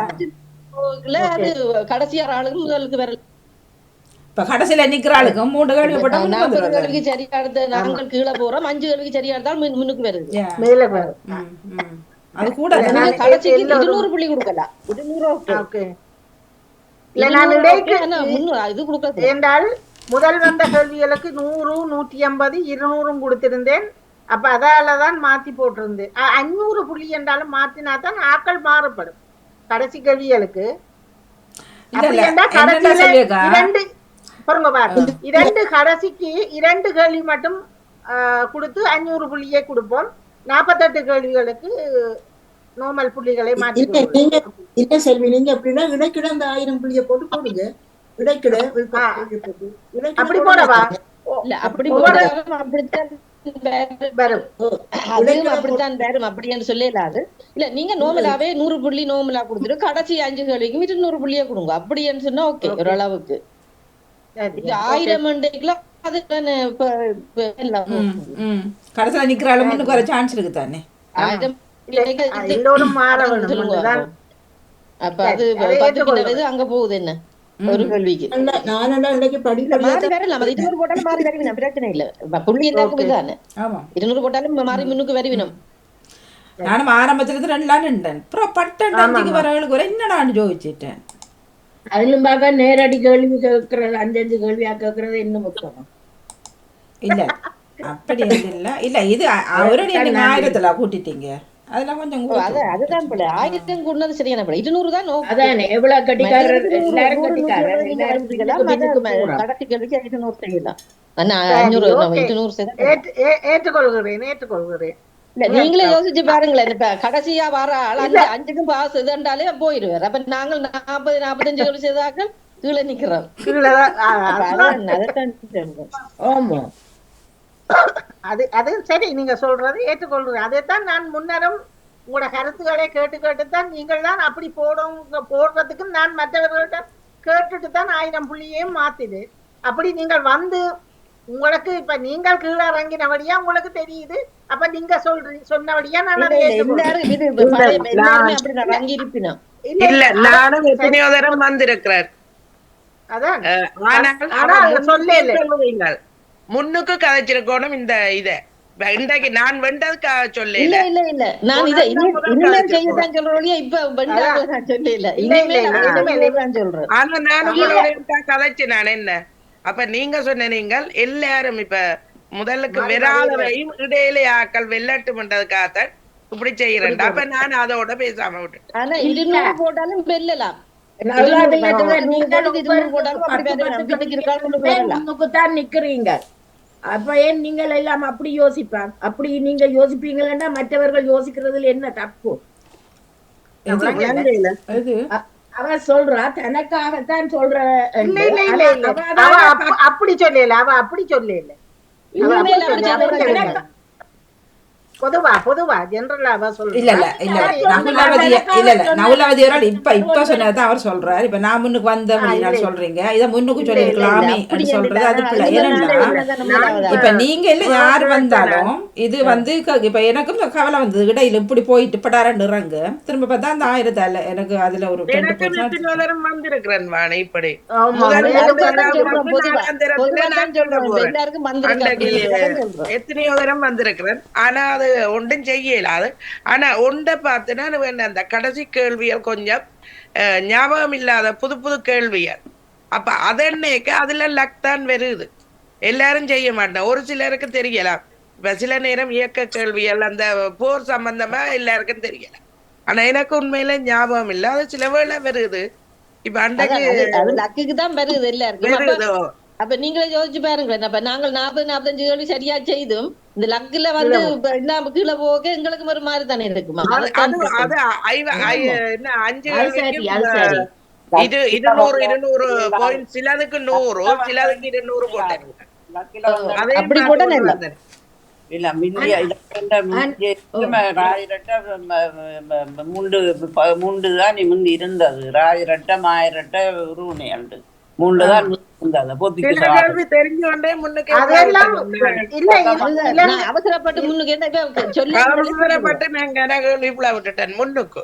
அது கடைசியா ஆளுக்கு முதலுக்கு வரல. இப்ப கடைசியில நிக்கிற ஆளுக்கும் 3 கேள்வி போட்டா 40 கேள்விக்கு சரியா எடுத்து நாங்கள் கீழே போறோம், 5 கேள்விக்கு சரியா எடுத்தால் முன்னுக்கு வருது. மேல வரும். அது கூட அப்ப தானே. நீங்க கடைசிக்கு 200 புள்ளி கொடுக்கலாம். 200 okay. ஓகே இல்ல நான் 200 இடைக்கு okay, ஆனா இது கொடுக்க என்றால் முதல் வந்த கேள்விகளுக்கு 100 150 200 கொடுத்திருந்தேன். அப்ப அதாலதான் மாத்தி போட்டிருந்தேன். 500 புள்ளி என்றாலும் மாத்தினா தான் ஆக்கள் மாறுபடும் கடைசி கேள்விகளுக்கு. இல்ல அப்படி இல்ல என்றா என்னென்ன கடைசியில சொல்லியிருக்கா 2 பாருங்க பாரு 2 கடைசிக்கு 2 கேள்வி மட்டும் கொடுத்து 500 புள்ளியே கொடுப்போம். 48 கேள்விகளுக்கு நார்மல் புள்ளிகளை மாற்றி இல்ல நீங்க இல்ல செல்வி, நீங்க அப்படின்னா இடைக்கிட அந்த 1000 புள்ளிய போட்டு போடுங்க. இடைக்கிட ஒரு 10 புள்ளிய போட்டு இடைக்கிட அப்படி போடுங்க. போடவா இல்ல அப்படி ஒவ்வொரு போட்டாலும் அப்படித்தான் வரும். அதுவும் அப்படித்தான் வரும். அப்படின்னு சொல்லலாது. இல்ல நீங்க நோமலாவே 100 புள்ளி நோமலா கொடுத்துட்டு கடைசி 5 கேள்விக்கு 200 புள்ளியே கொடுங்க. அப்படின்னு சொன்னா ஓகே ஓரளவுக்கு. சரி, இது 1000 மண்டைக்குலாம் அது கடைசியில நிக்கிற ஆளு முன்னுக்கு வர சான்ஸ் இருக்கு தானே. 1000 எல்லோரும் மாற வேணும். சொல்லுங்க. அதுதான் அப்ப அது அதை 10 ஏற்றுக்கொள்கிறேன். கிட்ட அங்க போகுது என்ன ஒரு கேள்விக்கு. நானெல்லாம் இன்னைக்கு படிப்படியா மாறி வரலாம். அது 200 போட்டாலும் மாறி வருவினம், பிரச்சனை இல்ல. புள்ளி என்ன தானே ஆமா 200 போட்டாலும் மாறி முன்னுக்கு வருவினம். நானும் ஆரம்பத்துல இருந்து 2 நின்றேன். அப்புறம் பட்டன் அஞ்சுக்கு வரவங்களுக்கு ஒரு என்னடான்னு ஜோதிச்சிட்டேன். அதிலும் பார்க்க நேரடி கேள்வி கேட்கறது 5 கேள்வியா கேட்கறது இன்னும் முக்கியம். இல்ல அப்படி இல்ல இல்ல இது அவருடைய நீங்க 1000த்துல கூட்டிட்டீங்க. அதெல்லாம் கொஞ்சம் அதுதான் பிள்ளை. 1000 கூடது சரியான பிள்ளை. 200 தான் அதானே எவ்வளவு கட்டிக்காரர் எல்லாரும் கட்டிக்காரர் கடைசி கேள்விக்கு 200 செய்யலாம். ஆனா 500 ஏற்றுக்கொள்கிறேன் ஏற்றுக்கொள்கிறேன். இல்ல நீங்களே யோசிச்சு பாருங்களேன். இப்ப கடைசியா வர ஆள் 5க்கும் பாஸ் இதுண்டாலே போயிடுவார். அப்ப நாங்கள் 40-45 கேள்வி செய்தாக்கள் கீழே நிக்கிறோம். ஆமா அது அது சரி நீங்க சொல்றது ஏற்றுக்கொள்கிறேன். அதைத்தான் நான் முன்னரும் உங்களோட கருத்துக்களை கேட்டு கேட்டுத்தான் நீங்கள் தான் அப்படி போடுறதுக்கு நான் மற்றவர்கள்ட்ட கேட்டுட்டு தான் 1000 புள்ளியையும் மாத்திது. அப்படி நீங்கள் வந்து உங்களுக்கு இப்ப நீங்கள் கீழே இறங்கினபடியா உங்களுக்கு தெரியுது. அப்ப நீங்க சொன்னபடியா நான் அதை இல்ல நானும் எத்தனையோ தரம் வந்திருக்கிறார். அதான் சொல்லுங்கள் முன்னுக்கு கதைச்சிருக்கணும். இந்த இத இன்றைக்கு நான் வெண்டதுக்காக சொல்ல இல்ல இல்ல இல்ல நான் இதை இனிமேல் செய்யத்தான் சொல்றேன். இப்ப வெண்டாக நான் சொல்ல இல்ல, இனிமேல் சொல்றேன். ஆனா நான் உங்களோட கதைச்சு நான் என்ன அப்ப நீங்க சொன்ன நீங்கள் எல்லாரும் இப்ப முதலுக்கு விராதவையும் இடையிலே ஆக்கள் வெள்ளட்டு பண்றதுக்காகத்தான் இப்படி செய்யறேன். அப்ப நான் அதோட பேசாம விட்டுட்டேன். ஆனா 200 போட்டாலும் வெல்லலாம். முன்னுக்குத்தான் நிக்கிறீங்க. அப்ப ஏன் நீங்கள் எல்லாம் அப்படி யோசிப்பாங்க? அப்படி நீங்க யோசிப்பீங்களா? மற்றவர்கள் யோசிக்கிறதுல என்ன தப்பு? அவ சொல்றா தனக்காகத்தான் சொல்ற. அப்படி சொல்லல, அவ அப்படி சொல்லல. பொதுவா ஜெனரலா அவ சொல்ற. இல்ல இல்ல இல்ல நகுலவதிய இல்ல இல்ல நகுலவதியோரால் இப்ப சொன்னதான் அவர் சொல்றாரு. இப்ப நான் முன்னுக்கு வந்த அப்படின்னா சொல்றீங்க, இதை முன்னுக்கு சொல்லிருக்கலாமே அப்படின்னு சொல்றது அது பிள்ளை. ஏன்னா இப்ப நீங்க இல்ல யார் வந்தாலும் இது இப்ப எனக்கும் கவலை வந்தது. இடையில இப்படி போயிட்டு படாரண்டு இறங்கு திரும்ப பார்த்தா அந்த 1000 எனக்கு அதுல ஒரு வந்திருக்கிறேன் வாணி. இப்படி எத்தனையோ தரம் வந்திருக்கிறேன். ஆனா அது ஒன்றும் செய்யலாது. ஆனா ஒன்றை பார்த்துனா அந்த கடைசி கேள்விகள் கொஞ்சம் ஞாபகம் இல்லாத புது புது கேள்விகள். அப்ப அதன்னைக்கு அதுல லக் தான் வருது. எல்லாரும் செய்ய மாட்டோம், ஒரு சிலருக்கு தெரியலாம். இப்ப சில நேரம் இயக்க கேள்விகள் அந்த போர் சம்பந்தமா எல்லாருக்கும் தெரியலாம். ஆனா எனக்கு உண்மையில ஞாபகம் இல்ல, அது சில வேளை வருது. இப்ப அன்றைக்கு அது லக்குக்கு தான் வருது எல்லாருக்கும். வருதோ அப்ப நீங்களே யோசிச்சு பாருங்களேன். அப்ப நாங்கள் 40-45 கேள்வி சரியா செய்தும் இந்த லக்குல வந்து என்ன கீழே போக எங்களுக்கு ஒரு மாதிரி தானே இருக்குமா? அது அது என்ன 5 அது சரி, கேள்விக்கும் அது சரி. இது 200 பாயிண்ட், சிலதுக்கு 100, சிலதுக்கு 200 போட்டேன். அதே அப்படி மாதிரி போட்டா கொண்டு நல்லா. வந்தேன். இல்ல மிந்திய மூண்டுதான் முந்தி இருந்தது. ராயிரட்ட மாயிரட்ட உருவனை அண்டு மூண்டுதான் இருந்தது. பொத்திக்கு சில கேள்வி தெரிஞ்சோண்டே முன்னுக்கு அதெல்லாம் இல்ல நான் அவசரப்பட்டு முன்னுக்கு என்ன சொல்லி அவசரப்பட்டு நான் கேள்வி விட்டுட்டேன் முன்னுக்கு.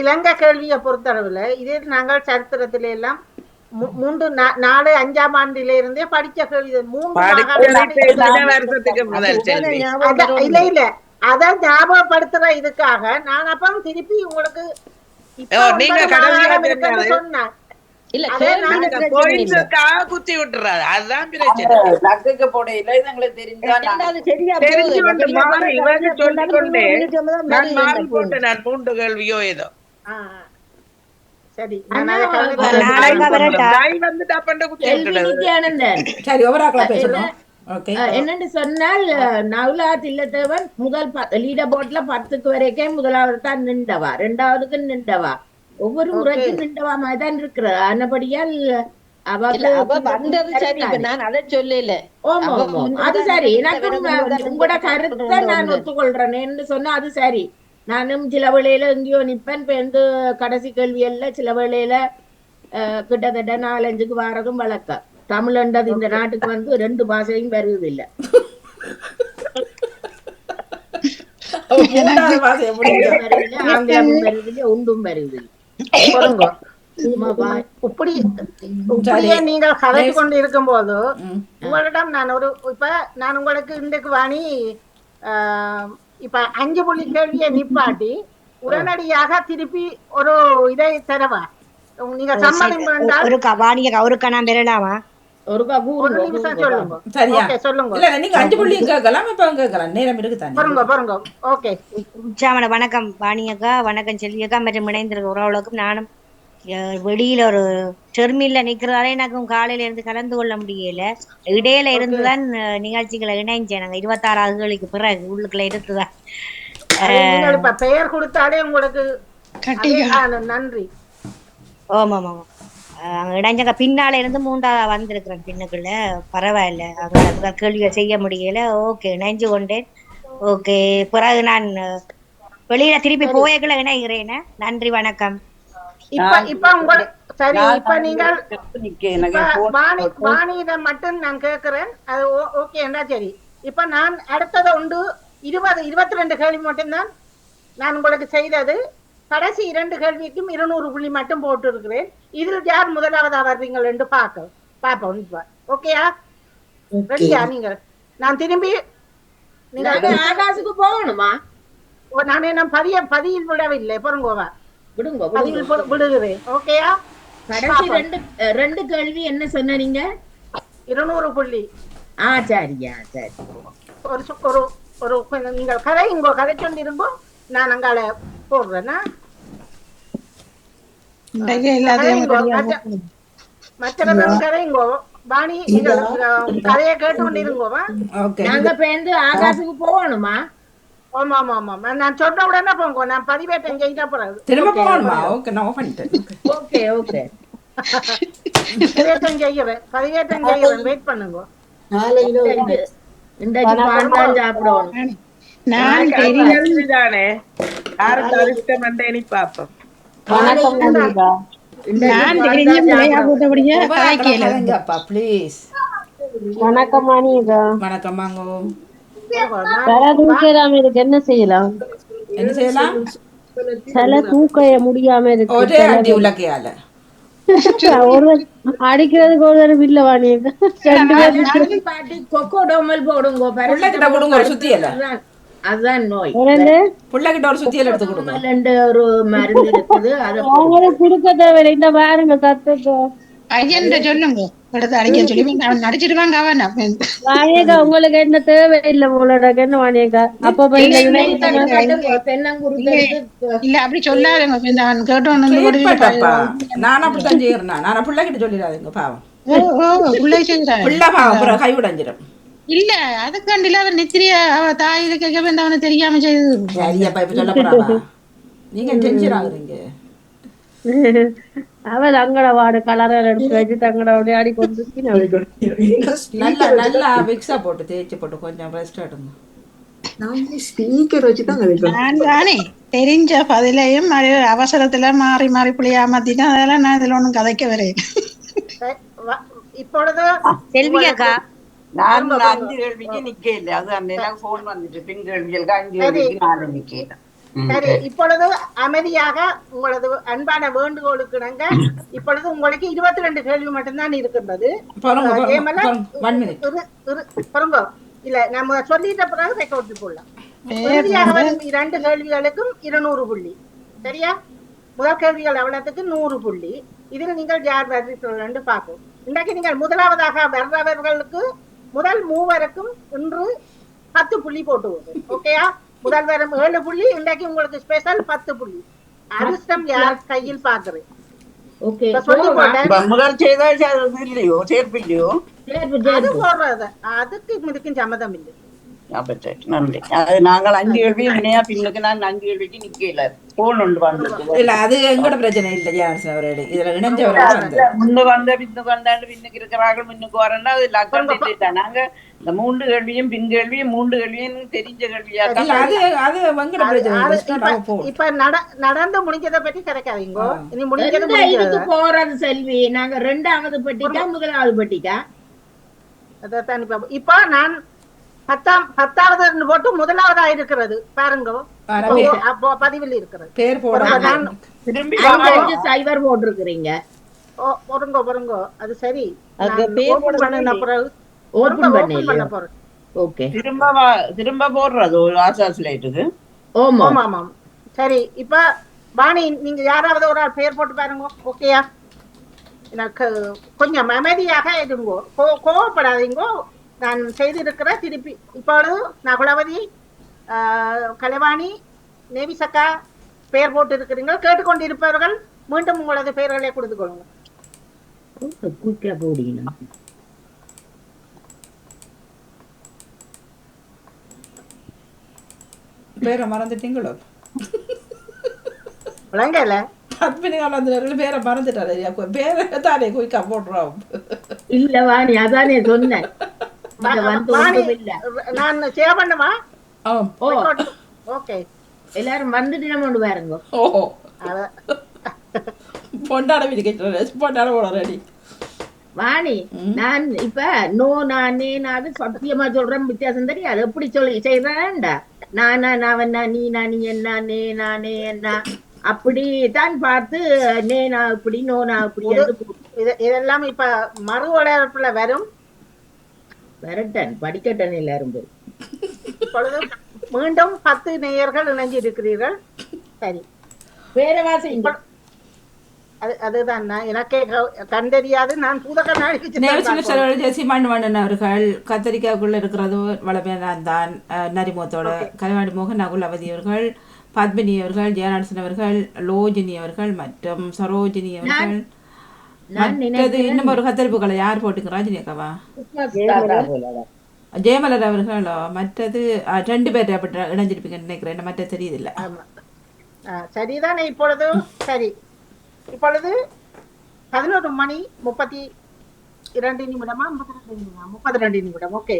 இலங்கை கேள்வியை பொறுத்தளவுல இதே நாங்கள் சரித்திரத்தில எல்லாம் 3-4-5ஆம் ஆண்டில இருந்தே படிச்ச கேள்வி. 3 வருஷத்துக்கு முதல் செல்வி. இல்ல அதான் ஞாபகப்படுத்துற இதுக்காக நான் அப்ப திருப்பி உங்களுக்கு நீங்க கடைசியா சொன்னேன். இல்ல குத்தி விட்டுறாரு, அதுதான் பிரச்சனை. லக்குக்கு போடையில இது எங்களுக்கு தெரிஞ்சா தெரிஞ்சு மாறி இவங்க சொல்லிக்கொண்டே நான் மாறி போட்டு நான் 3 கேள்வியோ ஏதோ சரி என்னன்னு சொன்னால் நவுலா தில்லத்தேவன் முதல் லீடர் போர்ட்ல 10க்கு வரைக்கும் முதலாவது தான் நின்றவா, 2வதுக்கு நின்றவா, ஒவ்வொரு முறைக்கும் நின்றவா மாதிரிதான் இருக்கிறது. ஆனபடியால் வந்தது சரி. இப்ப நான் அதை சொல்லல. அது சரி, எனக்கு உங்களோட கருத்தை நான் ஒத்துக்கொள்றேன் என்று சொன்னா அது சரி. நானும் சில வேளையில எங்கேயோ நிப்பேன். இப்ப எந்த கடைசி கேள்வியல்ல சில வேளையில கிட்டத்தட்ட 4-5க்கு வாரதும் வழக்கம். தமிழ்ன்றது இந்த நாட்டுக்கு வந்து 2 பாஷையும் வருவது இல்ல. ஆங்கிலமும் வருவதில்லை, ஒன்றும் வருவதில்லை. இப்படியே நீங்கள் கதைத்து கொண்டு இருக்கும் போது உங்களிடம் நான் நான் உங்களுக்கு இன்றைக்கு வாணி இப்ப 5 புள்ளி கேள்வியை நிப்பாட்டி உடனடியாக திருப்பி ஒரு இதை தரவா? நீங்க சம்மதம் வேண்டாம் அவருக்கா நான் பெறலாமா? ஒரு நிமிஷம் சொல்லுங்க. சொல்லுங்க. இல்ல நீங்க 5 புள்ளி கேட்கலாம், இப்ப கேட்கலாம், நேரம் இருக்கு தானே. பாருங்க. ஓகே. உற்சாகமான வணக்கம் வாணியக்கா, வணக்கம் செல்வியக்கா மற்றும் இணைந்திருக்க உறவுகளுக்கும். நானும் வெளியில ஒரு டெர்மின்ல நிக்கிறதாலே எனக்கும் காலையில இருந்து கலந்து கொள்ள முடியல. இடையில இருந்துதான் நிகழ்ச்சிகளை இணைஞ்சேன். நாங்க 26 கேள்விக்கு பிறகு உள்ளுக்குள்ள இருக்குதான். இப்ப பெயர் கொடுத்தாலே உங்களுக்கு நன்றி. ஆமா. அங்க இடைஞ்சங்க பின்னால இருந்து 3ஆவது வந்திருக்கிறேன் பின்னுக்குள்ள. பரவாயில்ல, அங்க கேள்விகள் செய்ய முடியல. ஓகே, இணைஞ்சு கொண்டேன். ஓகே, பிறகு நான் வெளியில திருப்பி போயக்குள்ள இணைகிறேன். நன்றி, வணக்கம். இப்ப உங்களுக்கு சரி. இப்ப நீங்கள் வாணியிடம் மட்டும் நான் கேட்கிறேன், அது ஓகே என்றா சரி. இப்ப நான் அடுத்தது 22 கேள்வி மட்டும்தான் நான் உங்களுக்கு செய்தது. கடைசி 2 கேள்விக்கும் 200 புள்ளி மட்டும் போட்டு இருக்கிறேன். இதில் யார் முதலாவதா வர்றீங்கள் என்று பாப்போம். ஓகேயா? ரெடியா? நீங்கள் நான் திரும்பி ஆகாசுக்கு போகணுமா? நானே நான் பதியில் விடவில்லை. பொறுங்கோவா விடுகிறேன். ஓகேயா? கடைசி 2 கேள்வி என்ன சொன்னீங்க? 200 புள்ளி. சரியா, சரி. ஒரு நீங்கள் கதை கொண்டிருங்கோ, நான் அங்கால போடுறேன்னா மற்ற கதைங்கோ. வாணி நீங்கள் கதையை கேட்டு கொண்டிருங்கோவா? நாங்க பேருந்து ஆகாசுக்கு போகணுமா? ஆமா. நான் சொன்ன உடனே போங்க. நான் பதிவேற்றம் செய்த பிறகு திரும்ப போகணுமா? ஓகே, நான் ஆஃப் பண்ணிட்டேன். ஓகே. பதிவேற்றம் செய்யறேன். வெயிட் பண்ணுங்க. இன்றைக்கு பாண்டான் சாப்பிடுவோம். நான் தெரியாதுதானே யாருக்கு அதிர்ஷ்டம் வந்தேன்னு பாப்போம். வணக்கம் வாங்கோ. என்ன செய்யலாம்? சில தூக்க முடியாம இருக்கு. ஒரே அடி உலக்கையால அடிக்கிறதுக்கு ஒரு இல்ல வாணி. கொக்கோடோமல் போடுங்க. ஒரு சுத்தியல, அதுதான் நோய். புள்ளகிட்ட ஒரு சுத்தியல் எடுத்து கொடுங்க. ஒரு மருந்து இருக்குது, அதை கொடுக்க தேவையில்லை. இந்த பாருங்க கத்துக்கு சொல்லுங்க. எடுத்து அடிக்க சொல்லி அவன் நடிச்சிருவாங்க அவன் வாணியக்கா உங்களுக்கு என்ன தேவையில்லை போலடாக்க என்ன வாணியக்கா அப்ப போய் இல்ல இந்த இல்ல விநாயகர் இல்ல சதுர்த்தி இல்ல தென்னங்குருத்து இல்ல அப்படி சொல்லாதுங்க அவன் கேட்டோன்னு ட்ரீட்மெண்ட்டப்பா நான் அப்படித்தான் செய்யறேன் நான் பிள்ளைகிட்ட சொல்லிடாதீங்க பாவம் பிள்ளை செய்யறான் பிள்ளை பாவம் அப்புறம் கைவிடஞ்சிடும் இல்ல அதுக்காண்டில அவன் நித்திரிய அவ தாயில கேட்க வேண்டாம் அவனை தெரியாம செய்து சரியாப்பா இப்ப சொல்ல போறாவா நீங்க டென்ஷன் ஆகுறீங்க அவள் அங்கட வாடு கலரை எடுத்து வச்சு தங்கட விளையாடி கொண்டு நல்லா நல்லா விக்ஸா போட்டு தேய்ச்சி போட்டு கொஞ்சம் ரெஸ்ட் எடுங்க ஸ்பீக்கர் வச்சுதான் நான் தானே தெரிஞ்ச பதிலையும் அவசரத்துல மாறி மாறி புள்ளியா மாத்திட்டேன் அதெல்லாம் நான் இதுல ஒண்ணும் கதைக்க வரேன் இப்பொழுது செல்வியாக்கா நான் 5 கேள்விக்கு நிக்கல அது அன்னைக்கு போன் வந்துட்டு பின் கேள்விகளுக்கு 5 கேள்விக்கு நான் நிக்கல சரி இப்பொழுது அமைதியாக உங்களது அன்பான வேண்டுகோளுக்கு இணங்க இப்பொழுது உங்களுக்கு 22 கேள்வி மட்டும்தான் இருக்கின்றது. இல்ல நம்ம சொல்லிட்ட பிறகு ரெக்கார்ட் போடலாம். இறுதியாக வரும் 2 கேள்விகளுக்கும் 200 புள்ளி. சரியா? முதல் கேள்விகள் எவ்வளவுக்கு 100 புள்ளி. இதில் நீங்கள் யார் வருகிறீர்கள் பார்ப்போம். இன்றைக்கு நீங்கள் முதலாவதாக வர்றவர்களுக்கு முதல் மூவருக்கும் இன்று 10 புள்ளி போட்டு ஓகேயா? முதல் வரும் 7 புள்ளி, இன்றைக்கு உங்களுக்கு ஸ்பெஷல் 10 புள்ளி. அதிர்ஷ்டம் யார் கையில் பாக்குறேன். சொல்லி போட்டேன் முதல் செய்தால் இல்லையோ சேர்ப்பில்லையோ அது போடுறது அதுக்கு இதுக்கும் சம்மதம் இல்லை. நன்றி. அது நாங்கள் 5 கேள்வியும் இணையா பின்னுக்கு நான் 5 கேள்விக்கு நிக்கல போன் ஒன்று வந்தது இல்ல அது எங்கட பிரச்சனை இல்ல ஜான்சன் அவரோட இதுல இணைஞ்சவரோட முன்னு வந்த பின்னுக்கு வந்தாண்டு பின்னுக்கு இருக்கிறார்கள் முன்னுக்கு வரேன்னா அது லக்கம் தெரிஞ்சுட்டேன். நாங்க இந்த 3 கேள்வியும் பின் கேள்வியும் 3 கேள்வியும் தெரிஞ்ச கேள்வியா அது அது எங்கட பிரச்சனை. இப்ப நடந்து முடிஞ்சதை பற்றி கிடைக்காதீங்க. இனி முடிஞ்சது போறது செல்வி. நாங்க 2வது பெட்டிக்கா 1வது பெட்டிக்கா அதான் இப்ப நான் 10வது போட்டு 1வதா இருக்கிறது பாருங்க. பதிவில் இருக்கிறது பேர் போடுறீங்க. பொருங்க அது சரி. திரும்ப போடுறது ஆசாஸ்லேட்டுக்கு. ஆமாம் சரி. இப்ப வாணி நீங்க யாராவது ஒரு ஆள் பேர் போட்டு பாருங்க. ஓகேயா? எனக்கு கொஞ்சம் அமைதியாக இருங்கோ, கோவப்படாதீங்க. நான் செய்திருக்கிற திருப்பி இப்பொழுது நகுலவதி, கலைவாணி, நேவிசக்கா பெயர் போட்டு இருக்கிறீங்க. கேட்டுக்கொண்டிருப்பவர்கள் மீண்டும் உங்களது பெயர்களை கொடுத்து கொள்ளுங்க. பேரை மறந்துட்டீங்களோ? விளங்கல பேரை மறந்துட்டாரு. பேரை தானே குயிக்கா போடுறோம். இல்ல வாணி அதானே சொன்னேன். நான் சேவ் பண்ணமா? ஓகே எல்லாரும் வந்துட்டு நம்ம பாருங்க. ஓஹோ பொண்டாட பொண்டாட போட ரெடி. வாணி நான் இப்ப நானே சத்தியமா சொல்றேன் வித்தியாசம் தெரியாது. எப்படி சொல்லி செய்யறேன்டா நானா நான் நீ என்ன நே நானே என்ன அப்படித்தான் பார்த்து நேனா இப்படி நோனா அப்படி இதெல்லாம் இப்ப மறு வளர்ப்புல வரும். வரட்டன் படிக்கட்டன் எல்லாரும் போய். இப்பொழுது மீண்டும் 10 நேயர்கள் இணைஞ்சு இருக்கிறீர்கள். சரி பேரவாசி அதுதான் எனக்கே கண் தெரியாது. நான் சீமான் அவர்கள் கத்தரிக்காய்க்குள்ள இருக்கிறது வளமையான தான் நரிமுகத்தோட கலைவாணி மோகன் நகுலவதி அவர்கள், பத்மினி அவர்கள், ஜெயநாதன் அவர்கள், லோஜினி அவர்கள் மற்றும் சரோஜினி அவர்கள். இன்னும் ஒரு கத்தரிப்பு கலை யார் போட்டுங்க? ராஜினி அக்காவா? ஜெயமலர் அவர்களோ? மற்றது 2 பேர் அப்படி இணைஞ்சிருப்பீங்கன்னு நினைக்கிறேன். மற்ற தெரியுது இல்ல. சரிதானே? இப்பொழுது சரி. இப்பொழுது 11 மணி 32 நிமிடமா 32 நிமிடம். ஓகே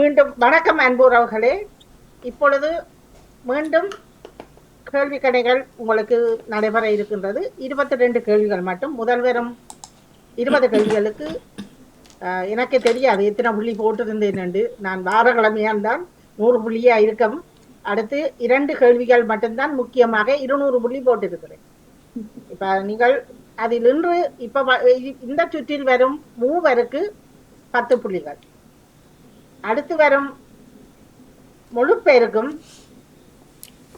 மீண்டும் வணக்கம் அன்புறவுகளே. இப்பொழுது மீண்டும் கேள்வி கடைகள் உங்களுக்கு நடைபெற இருக்கின்றது. 22 கேள்விகள் மட்டும். முதல் வரும் 20 கேள்விகளுக்கு எனக்கு தெரியாது எத்தனை புள்ளி போட்டிருந்தேன் என்று. நான் வாரக்கிழமையால் தான் 100 புள்ளியா இருக்கும். அடுத்து 2 கேள்விகள் மட்டும்தான் முக்கியமாக 200 புள்ளி போட்டிருக்கிறேன். இப்ப நீங்கள் அதில் இன்று இப்ப இந்த சுற்றில் வரும் மூவருக்கு 10 புள்ளிகள். அடுத்து வரும் முழு பேருக்கும்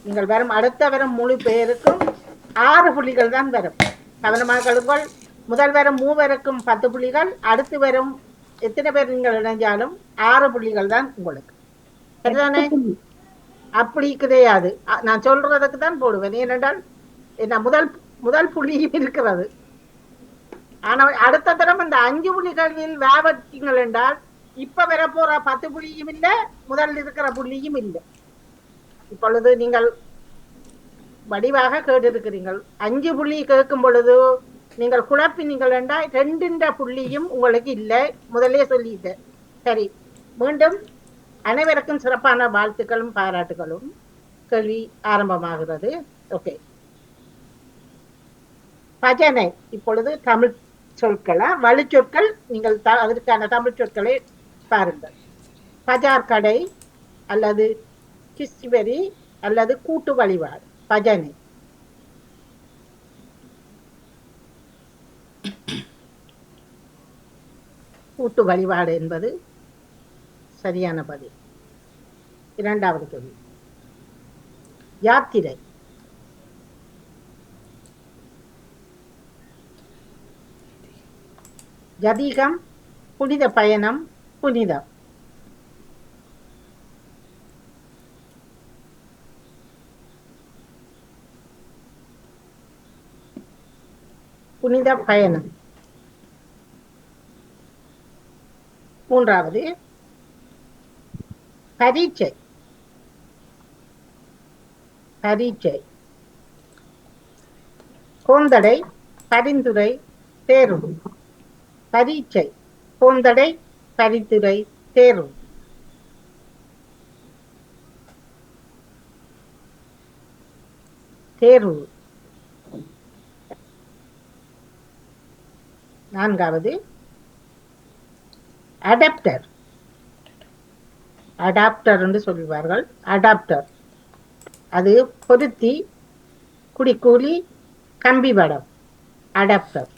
நீங்கள் வரும் அடுத்த வரும் முழு பேருக்கும் 6 புள்ளிகள் தான் வரும். கவனமாக கழுங்கள். முதல் வரும் மூவருக்கும் 10 புள்ளிகள், அடுத்து வரும் எத்தனை பேர் நீங்கள் இணைஞ்சாலும் 6 புள்ளிகள் தான் உங்களுக்கு. சரிதானே? அப்படி கிடையாது. நான் சொல்றதுக்கு தான் போடுவேன். ஏனென்றால் என்ன முதல் புள்ளியும் இருக்கிறது. ஆனால் அடுத்த தரம் இந்த 5 புள்ளி கேள்வியில் வியாபத்தீங்கள் என்றால் இப்ப வர போற 10 புள்ளியும் இல்லை, முதல் இருக்கிற புள்ளியும் இல்லை. இப்பொழுது நீங்கள் வடிவாக கேட்டிருக்கிறீர்கள். 5 புள்ளி கேட்கும் பொழுது நீங்கள் குழப்பினீங்கள் என்றால் 2 புள்ளியும் உங்களுக்கு இல்லை, முதலே சொல்லிட்டேன். சரி, மீண்டும் அனைவருக்கும் சிறப்பான வாழ்த்துக்களும் பாராட்டுகளும். கேள்வி ஆரம்பமாகிறது. ஓகே, பஜனை. இப்பொழுது தமிழ் சொற்களா வலுச்சொற்கள், நீங்கள் அதற்கான தமிழ் சொற்களை பாருங்கள். பஜார் கடை அல்லது கிஸ்வரி அல்லது கூட்டு வழிபாடு. பஜனை. கூட்டு வழிபாடு என்பது சரியான பதில். இரண்டாவது கேள்வி. யாத்திரை. ஜதீகம், புனித பயணம், புனிதம். புனித பயணம். மூன்றாவது பரீட்சை. பரீட்சை. கோந்தடை, பரிந்துரை, தேர்வு. பரீட்சை, கோந்தடை, பரிந்துரை, தேர்வு. தேர்வு. நான்காவது அடாப்டர். அடாப்டர் என்று சொல்லுவார்கள். அடாப்டர் அது பொருத்தி, குடிக்கூலி, கம்பி வடம். அடாப்டர்.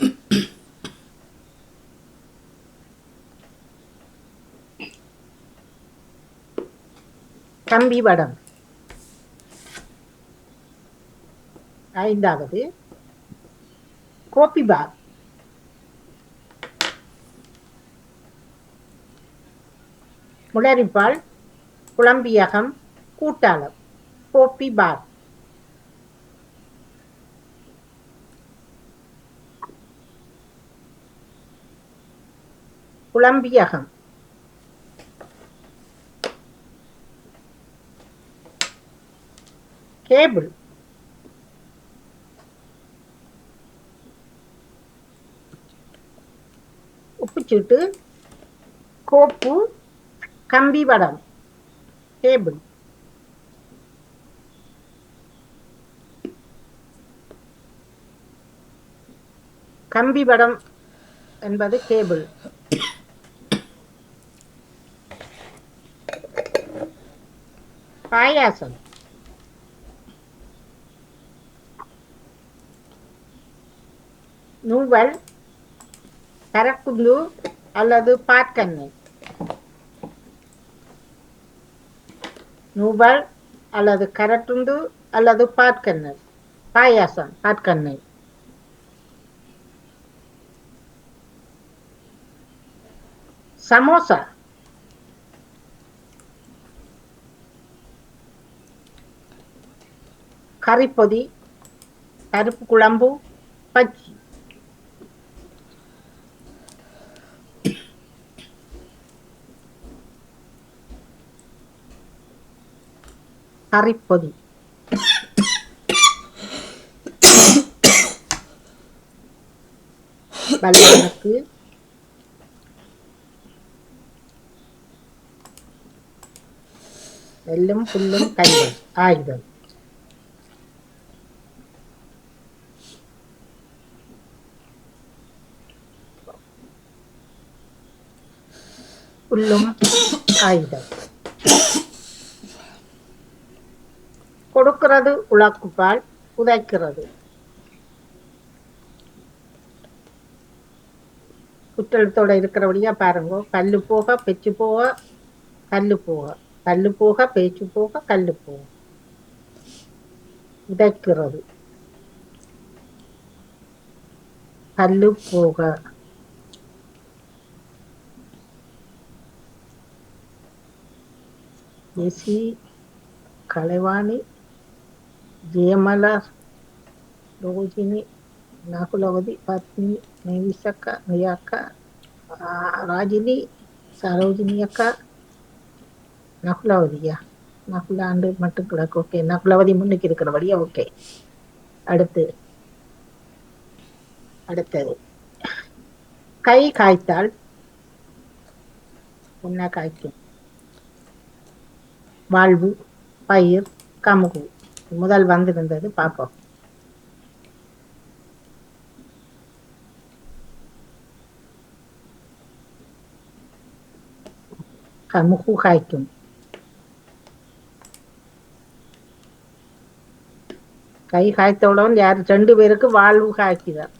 கம்பி வடம். ஐந்தாவது கோபி பார். முளரிப்பால், குழம்பியகம், கூட்டாளம். கோப்பி பார். குழம்பியகம். கேபிள். உப்புச்சீட்டு, கோப்பு, கம்பி வடம். கேபிள். கம்பி வடம் என்பது கேபிள். பாயாசம். நூவல், கரக்குந்து அல்லது பாற்கண்ணை. நூவல் அல்லது கரட்டுண்டு அல்லது பாற்கண்ணை. பாயாசம், பாற்கண்ணை. சமோசா. கறிப்பொதி, பருப்பு குழம்பு, பச்சி. கறிப்பொதி. பல்கணக்கு, வெல்லும் புல்லும் கைகள், ஆயுதம். புல்லும் ஆயுதம். கொடுக்கிறது உலக்குப்பால், உதைக்கிறது. குற்றத்தோட இருக்கிறபடியா பாருங்க. பல்லு போக, பெச்சு போக, கல்லு போக. பல்லு போக, பேச்சு போக, கல்லு போக. உதைக்கிறது. பல்லு போக. ஜெசி, கலைவாணி, ஜெயமலர், ரோஜினி, நகுலவதி, பத்மினி, நெவிசக்கா, நியாக்கா, ராஜினி, சரோஜினி அக்கா, நகுலவதியா, நகுலாண்டு மட்டும் கிடக்கு. ஓகே, நகுலவதி முன்னுக்கு இருக்கிறபடியா. ஓகே, அடுத்தது கை காய்த்தால் என்ன காய்க்கும்? வாழ்வு, பயிர், கமுகு. முதல் வந்திருந்தது பார்ப்போம். கமுகு காய்க்கும். கை காய்த்தவுடன் யார்? 2 பேருக்கு வாழ்வு காய்க்கிறார்.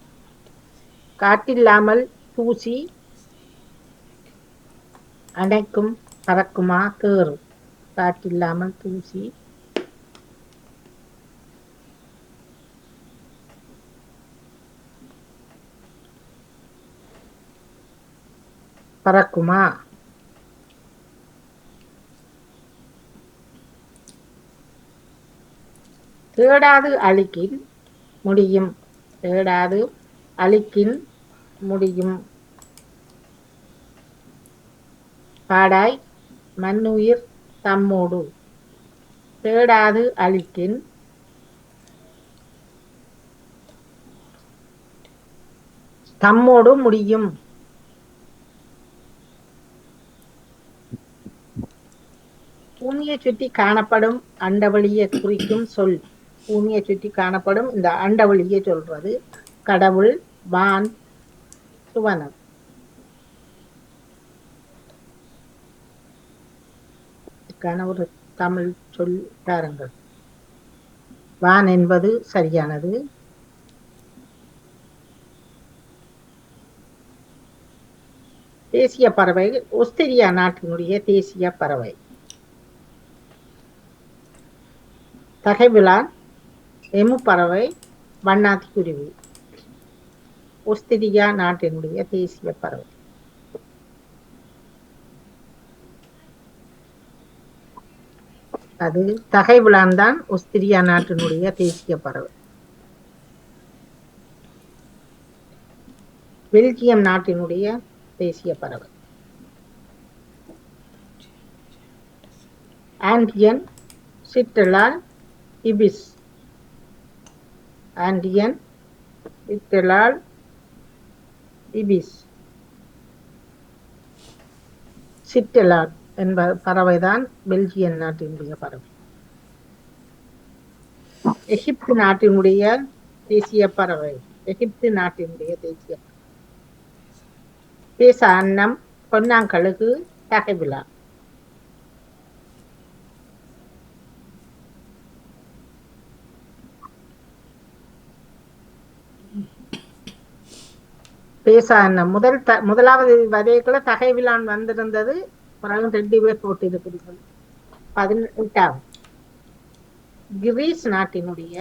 காற்றில்லாமல் தூசி அணைக்கும் பறக்குமா தேறும். காற்றில்லாமல் தூசி பறக்குமா? தேடாது அழிக்கின் முடியும். தேடாது அழிக்கின் முடியும். பாடாய் மண்ணுயிர் தம்மோடு. தேடாது அழிக்கின் தம்மோடு முடியும். பூமியை சுற்றி காணப்படும் அண்டவெளியை குறிக்கும் சொல். பூமியை சுற்றி காணப்படும் இந்த அண்டவெளியை சொல்றது கடவுள், வான், சுவனம். இதுக்கான ஒரு தமிழ் சொல் பாருங்கள். வான் என்பது சரியானது. தேசிய பறவை ஆஸ்திரேலியா நாட்டினுடைய தேசிய பறவை. தகைவிலான், எமு பறவை, வண்ணாத்தி குருவி. ஆஸ்திரேலியா நாட்டினுடைய தேசிய பறவை. அது தகைவிலான் தான் ஆஸ்திரேலியா நாட்டினுடைய தேசிய பறவை. பெல்ஜியம் நாட்டினுடைய தேசிய பறவை. ஆண்டியன், சிற்றலால், இபிஸ். ஆண்டியன், சிற்றலால், இபிஸ். சிற்றலால் என்ப பறவைதான் பெல்ஜியன் நாட்டினுடைய பறவை. எகிப்து நாட்டினுடைய தேசிய பறவை. எகிப்து நாட்டினுடைய தேசிய பறவை. பேச அன்னம், பொன்னாங்கழுகு, தகைவிலா. பேச அன்னம் முதலாவது வதைக்குள்ள தகைவிலான் வந்திருந்தது. பிறகு 2 பேர் போட்டு இருக்கிறீர்கள். 18வது கிரீஸ் நாட்டினுடைய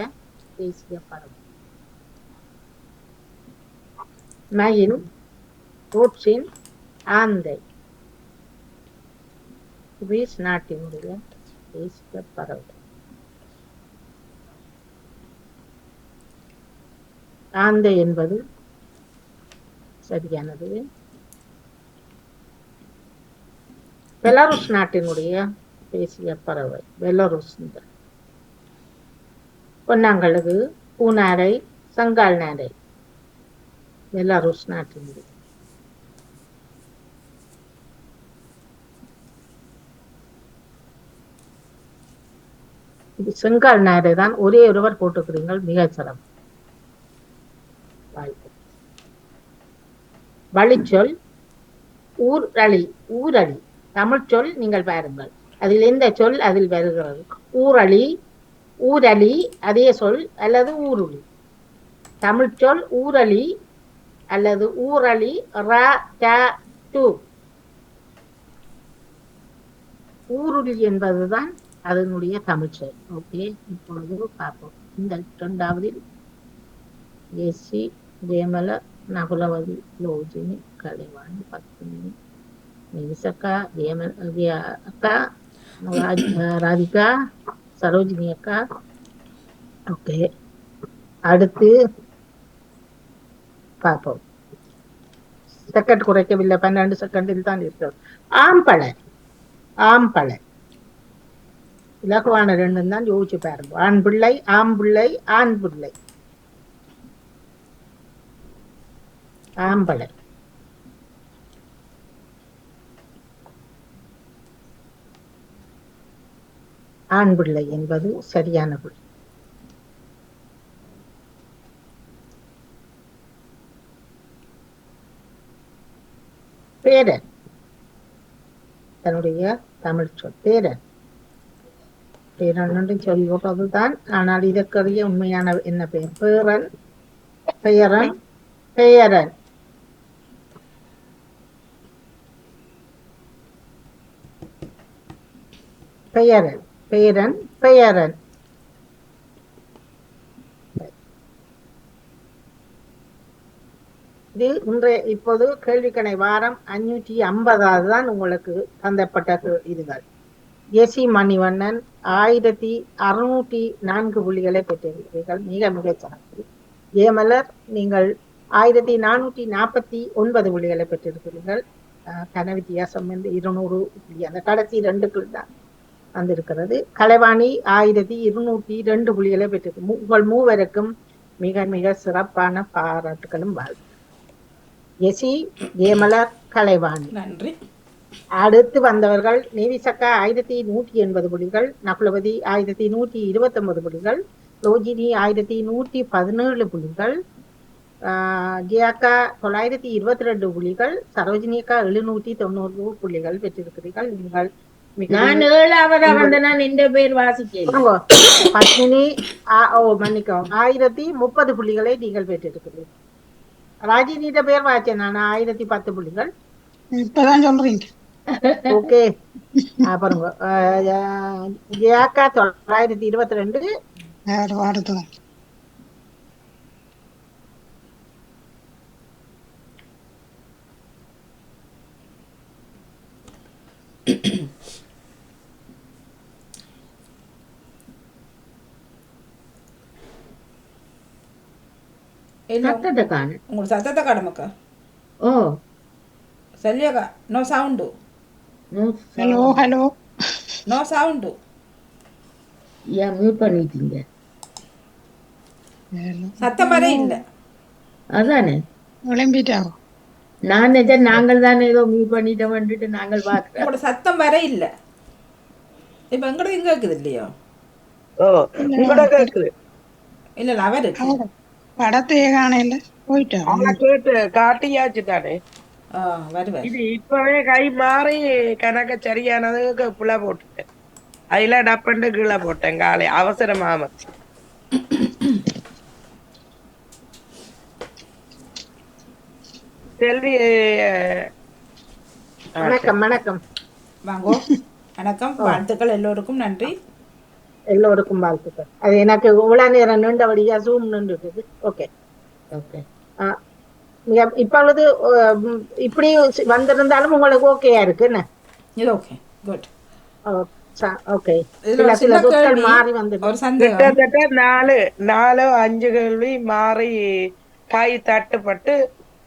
தேசிய பறவை. மயில், ரோட்சின், ஆந்தை. கிரீஸ் நாட்டினுடைய தேசிய பறவை. ஆந்தை என்பது சரியானது. பெலாருஸ் நாட்டினுடைய தேசிய பறவை. பெலாருஸ். பொன்னாங்கழுகு, பூநாரை, சங்கால் நாரை. பெலாருஸ் நாட்டினுடைய. இது செங்கால் நாரை தான். ஒரே ஒருவர் போட்டுக்கிறீர்கள், மிக சிறப்பு. வழிச்சொல் ஊரளி. ஊரளி தமிழ் சொல். நீங்கள் பாருங்கள், அதில் எந்த சொல் அதில் வருகிறது? ஊரளி, ஊரளி அதே சொல் அல்லது ஊருளி. தமிழ் சொல் ஊரளி அல்லது ஊரளி. ஊருளி என்பதுதான் அதனுடைய தமிழ் சொல். ஓகே, இப்பொழுது பார்ப்போம். இந்த 2வது ஜெசி, ஜெயமல, நகுலவதி, லோஜினி, கலைவாணி, பத்மினி, நிவிசக்கா, அக்கா, ராதிகா, சரோஜினி அக்கா. ஓகே, அடுத்து பார்ப்போம். செகண்ட் குறைக்கவில்லை, 12 செகண்டில் தான் இருக்கிறது. ஆம்பளை. ஆம்பளை இலகுவான ரெண்டும் தான் யோசிச்சு பாருங்க. ஆண் பிள்ளை, ஆம்பிள்ளை, ஆண் பிள்ளை. ஆம்பளை. ஆண் பிள்ளை என்பது சரியான பிள்ளை. பேரன், தன்னுடைய தமிழ் சொல் பேரன். பேரன் சொல்லி போட்டதுதான், ஆனால் இதற்கரிய உண்மையான என்ன பெயர்? பேரன், பெயரன், பெயரன். பெயரன், பேரன், பெயரன். இது இன்றைய இப்போது கேள்விக்கணை வாரம் 550 தான் உங்களுக்கு தந்தப்பட்ட இதுகள். எசி மணிவண்ணன் 1604 புள்ளிகளை பெற்றிருக்கிறீர்கள், மிக மிகச்சிறப்பு. ஏமலர் நீங்கள் 1449 புள்ளிகளை பெற்றிருக்கிறீர்கள். கன வித்தியாசம் வந்து 200 புள்ளி, அந்த கடைசி 2க்குள் தான் வந்திருக்கிறது. கலைவாணி 1202 புள்ளிகளை பெற்றிருக்கு. உங்கள் மூவருக்கும் மிக மிக சிறப்பான பாராட்டுகளும் வாழ்த்து. எசி, ஏமலர், கலைவாணி, நன்றி. அடுத்து வந்தவர்கள் நேவிசக்கா 1180 புள்ளிகள், நகுலவதி 1129 புள்ளிகள், ரோஜினி 1117 புள்ளிகள், ஜியாக்கா 922 புள்ளிகள், சரோஜினியக்கா 790 புள்ளிகள் பெற்றிருக்கிறீர்கள். நீங்கள் நான் 7வது வந்த நான் இந்த பேர் வாசிக்கிறேன். பத்மினி மன்னிக்கவும் 1030 புள்ளிகளை நீங்கள் பெற்றிருக்கிறீர்கள். ராஜினியிட பேர் வாச்சேன் நான் 1010 புள்ளிகள். இப்பதான் சொல்றீங்க. ஓகே, பாருங்க. ஜியாக்கா 922. அடுத்ததான் சத்தத்தை காணு. உங்களுக்கு சத்தத்தை காணுமக்கா. ஓ சொல்லியக்கா. No sound. Hello hello, no sound. ஏன் மியூட் பண்ணிட்டீங்க? சத்தம் வர இல்ல. அதானே விளம்பிட்டாவோ? நான் நினைச்சேன் நாங்கள் தானே ஏதோ மியூட் பண்ணிட்டோம் வந்துட்டு நாங்கள் பார்க்கிறோம். உங்களோட சத்தம் வர இல்ல. இப்ப எங்கட இங்க இருக்குது இல்லையோ? உங்களோட கேக்குது. இல்ல அவர் படத்தையே காணையில போயிட்டா கேட்டு காட்டியாச்சு தானே. வருவார். இது இப்பவே கை மாறி கணக்க சரியானதுக்கு புள்ள போட்டுட்டேன். அதுல டப்பண்டு கீழே போட்டேன் காலை அவசரமா அமைச்சு. செல்வி வணக்கம். வணக்கம் வாங்கோ. வணக்கம், வாழ்த்துக்கள் எல்லோருக்கும். நன்றி. எல்லோருக்கும் வாழ்த்துக்கள். அது எனக்கு இவ்வளவு நேரம் நின்றபடியா ஜூம் நின்றுட்டு. Okay okay. இப்பொழுது இப்படி வந்திருந்தாலும் உங்களுக்கு ஓகேயா இருக்கு என்ன? இது ஓகே, குட். ஓகே. இதுல சில சின்ன சொற்கள் கேள்வி, மாறி வந்து ஒரு சந்தேகம். கிட்டத்தட்ட 4-5 கேள்வி மாறி காய் தட்டுப்பட்டு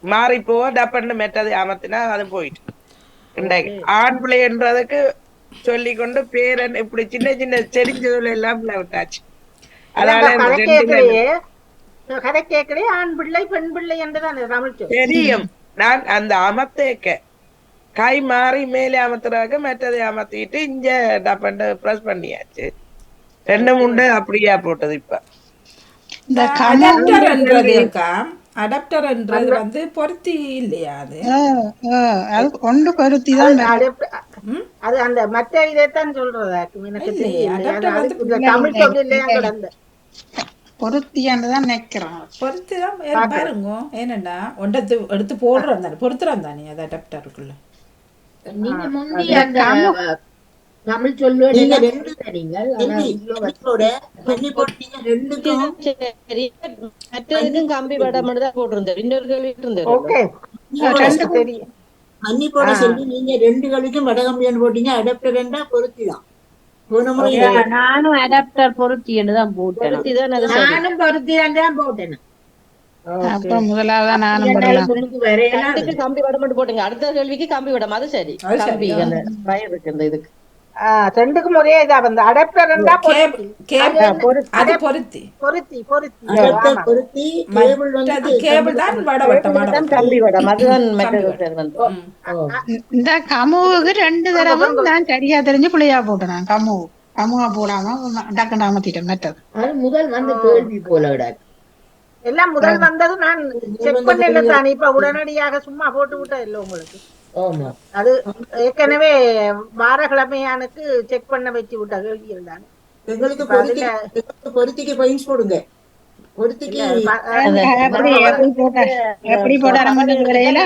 மாறி போக டப்பண்டு மெட்டது அமர்த்தினா அது போயிட்டு. இன்றைக்கு ஆண் பிள்ளைன்றதுக்கு சொல்லிக்கொண்டு பேரன் இப்படி சின்ன சின்ன செடிஞ்சதுல எல்லாம் விட்டாச்சு. கதை கேட்கலையே ஆண் பிள்ளை பெண் பிள்ளை என்றுதான் தமிழ் தெரியும். நான் அந்த அமர்த்தேக்க கை மாறி மேலே அமர்த்துறாக்க மற்றதை அமர்த்திட்டு இங்க டப்பண்டு பிரஸ் பண்ணியாச்சு. 2-3 அப்படியா போட்டது. இப்ப அடாப்டர் என்றது வந்து பொருத்தி இல்லையா? அது கொண்டு பொருத்தி தான் அது அந்த மற்ற இதைத்தான் சொல்றதா எனக்கு தமிழ் சொல்ல பொருத்தியானதான் நினைக்கிறோம். பொருத்தி தான் பாருங்க. ஏனண்டா ஒன்றத்து எடுத்து போடுறோம் தானே, பொருத்துறோம் தானே அது அடாப்டருக்குள்ள. நீங்க முந்தி அந்த தமிழ் சொல்லுவேன் நீங்க ரெண்டு நீங்கள் ஆனா செல்வி இவ்வளவு மன்னிப்போட மன்னிப்போட ரெண்டுக்கும் சரி மற்றதுக்கும் கம்பி வடம் தான் போட்டிருந்தேன். இன்னொரு கேள்வி இருந்தேன். ஓகே மன்னிப்போட தெரியும் மன்னிப்போட செல்வி நீங்க ரெண்டு களிக்கும் வடகம்பியான்னு போட்டீங்க. அடாப்டர் ரெண்டா பொருத்திதான் போன முறை நானும் அடாப்டர் பொருத்தின்னு தான் போட்டேன். பொருத்திதான் அது சரி. நானும் பொருத்தி தான் போட்டேன். அப்ப முதலாவது நானும் வரலாம். முன்னுக்கு வரையலாம் ரெண்டுக்கு கம்பி வடம் மட்டும் போட்டுங்க. அடுத்த கேள்விக்கு கம்பி வடம் அது சரி. அது சரி. கம்பி அந்த வயர் இருக்கு இந்த இதுக்கு. ரெண்டுக்கும் ஒரே இதா வந்து அடாப்டர் அது பொருத்தி பொருத்தி அடாப்டர் பொருத்தி கேபிள் வந்து கேபிள் தான் வடவட்டம் தான் கம்பி வடம் அதுதான் மற்ற வந்து. இந்த கமுவுக்கு 2 தடவை நான் சரியா தெரிஞ்சு புள்ளையா போட்டேன். கமுவா போடாம டக்குன்னு அமர்த்திட்டேன். மற்றது அது முதல் வந்து கேள்வி போல விடாது. எல்லாம் முதல் வந்தது நான் செக் பண்ணல தானே. இப்ப உடனடியாக சும்மா போட்டு விட்டா இல்ல உங்களுக்கு. ஆமா அது ஏற்கனவே வாரக்கிழமையானுக்கு செக் பண்ண வச்சு விட்ட கேள்விகள் தான். எங்களுக்கு பொருத்திக்கு பாயிண்ட்ஸ் போடுங்க. பொருத்திக்கு எப்படி போட வரையில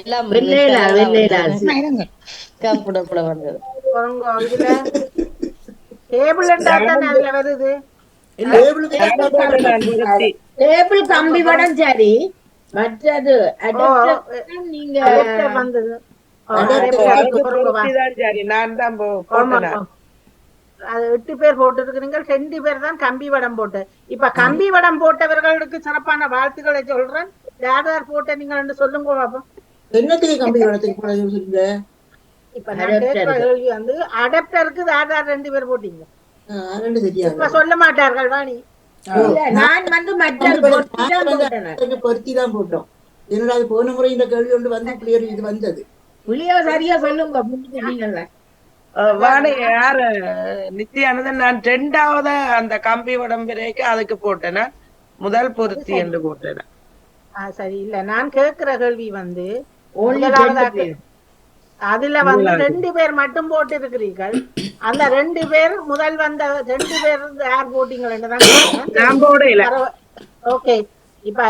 எல்லாம் வெள்ளையில கம்புட வந்தது. இதுல கேபிள் தானே அதுல வருது. டேபிள் கம்பி வடம் சரி. மற்றது நீங்க வந்தது அது 8 பேர் போட்டு இருக்கிறீங்க. 2 பேர் தான் கம்பி வடம் போட்டு. இப்ப கம்பி வடம் போட்டவர்களுக்கு சிறப்பான வாழ்த்துக்களை சொல்றேன். யார் போட்ட நீங்க சொல்லுங்க பாப்போம். என்னத்துக்கு கம்பி வடத்துக்கு சொல்லுங்க. இப்ப நான் கேட்கிற கேள்வி வந்து அடாப்டருக்கு யார் 2 பேர் போட்டீங்க. இப்ப சொல்ல மாட்டார்கள் வாணி. நான் வந்து பொருத்தி தான் போட்டோம். என்னடா போன முறை இந்த கேள்வி ஒன்று வந்து கிளியர் இது வந்தது. புள்ளியோ சரியா சொல்லுங்க. யாரு நித்யானந்தன் நான் 2வது அந்த கம்பி வடம் வரைக்கும் அதுக்கு போட்டேன்னா முதல் பொருத்தி என்று போட்டேன். சரி இல்ல நான் கேட்கிற கேள்வி வந்து அதுல வந்து 2 பேர் மட்டும் போட்டு இருக்கிறீர்கள். அந்த 2 பேர் முதல் வந்த 2 பேர் யார் போட்டீங்களா? ஓகே. இப்ப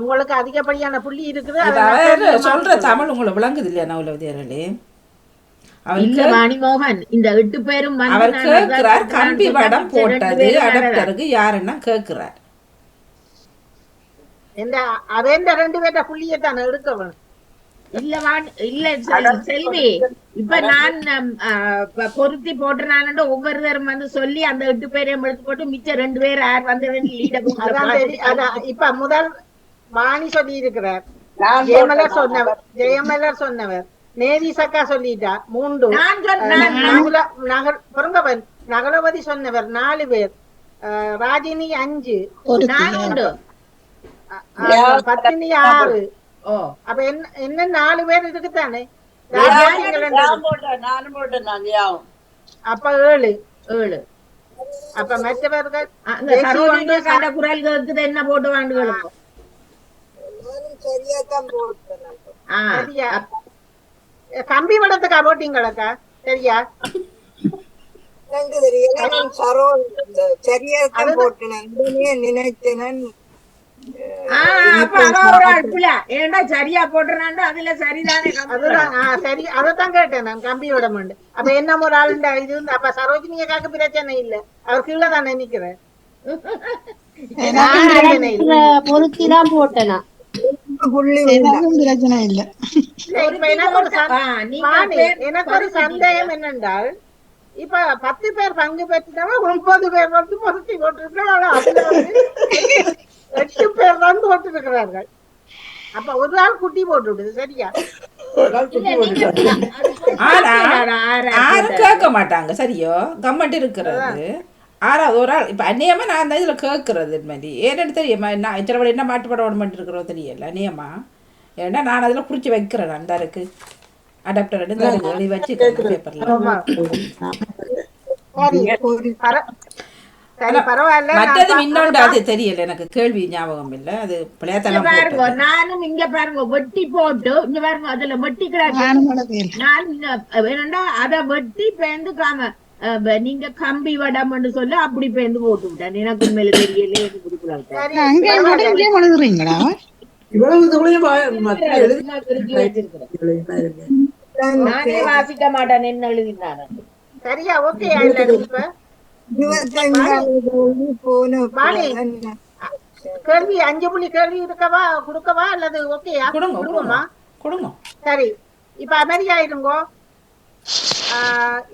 உங்களுக்கு அதிகப்படியான புள்ளி இருக்குது. சொல்ற தமிழ் உங்களுக்கு விளங்குது இல்லையா? நவலவதியர்களே மணிமோகன் இந்த 8 பேரும் அவர் கேட்கிறார் கம்பி வடம் போட்டது அடாப்டருக்கு யாருன்னா கேட்கிறார். அவன் 2 பேர்ட்ட புள்ளியை தானே எடுக்கணும். இல்ல செல்வி இப்ப நான் பொருத்தி போட்டுறான்னு ஒவ்வொருத்தரும் வந்து சொல்லி அந்த 8 பேரையும் எடுத்து போட்டு மிச்சம் 2 பேர் யார் வந்து இப்ப முதல் வாணி சொல்லி இருக்கிறார். ஜெயமலர் சொன்னவர் நேவி சக்கா சொல்லிட்டா 3. நகலவதி சொன்னவர் 4 பேர். ராஜினி 5. பத்தினி 6. அப்ப என்ன 4 பேர் இருக்குதானே. அப்ப 7. அப்ப மற்றவர்கள் குரல் கேக்குது என்ன போட்டு வாண்டுகளும் கம்பி வடத்துக்கா போட்டீங்களாக்கா? சரியா நினைச்சேன். சரியா போட்டுறாண்டோ அதுல சரிதானே. சரி அதத்தான் கேட்டேன் நான். கம்பி விட மாட்டேன். அப்ப என்ன ஒரு ஆள் இது அப்ப சரோஜினியக்காக்கு பிரச்சனை இல்ல. அவர் கீழே தான் நினைக்கிறேன். பொருத்திதான் போட்டேனா பிரச்சனை இல்ல. எனக்கு ஒரு சந்தேகம் என்னென்றால் இப்ப 10 பேர் பங்கு பெற்றுட்டவங்க 9 பேர் வந்து பொருத்தி போட்டிருக்காங்க. அதுல வந்து 8 பேர் தான் போட்டு இருக்கிறார்கள். அப்ப ஒரு ஆள் குட்டி போட்டு விடுது. சரியா யாரும் கேட்க மாட்டாங்க. சரியோ கம்மட்டு இருக்கிறது 6வது ஒரு ஆள். இப்ப அந்நியமா நான் தான் இதுல கேட்கறது மாதிரி ஏன்னு தெரியுமா? என்ன இத்தனை என்ன மாட்டுப்பட உடம்பு இருக்கிறோம் தெரியல அந்நியமா. ஏன்னா நான் அதுல குறிச்சு வைக்கிறேன். அந்த இருக்கு அடாப்டர் வச்சு பேப்பர்ல. மற்றது இன்னொன்று அது தெரியல எனக்கு. கேள்வி ஞாபகம் இல்ல. அது பாருங்க நானும் இங்க பாருங்க வெட்டி போட்டு இங்க பாருங்க அதுல வெட்டி கிடக்கு. நான் வேணும்டா அத வெட்டி பேந்து காம நீங்க கம்பி வடம்னு சொல்ல அப்படி பேந்து போட்டு விட்டேன். எனக்கு உண்மையில தெரியல. நானே வாசிக்க மாட்டேன் என்ன எழுதினாரு. சரியா ஓகே இல்ல இப்ப 25 போன வாணி கேள்வி 5 புள்ளி கேள்வி இருக்கவா கொடுக்கவா அல்லது ஓகேயா கொடுங்க கொடுங்க கொடுவோமா கொடுங்க. சரி இப்ப அமைதியா இருங்கோ.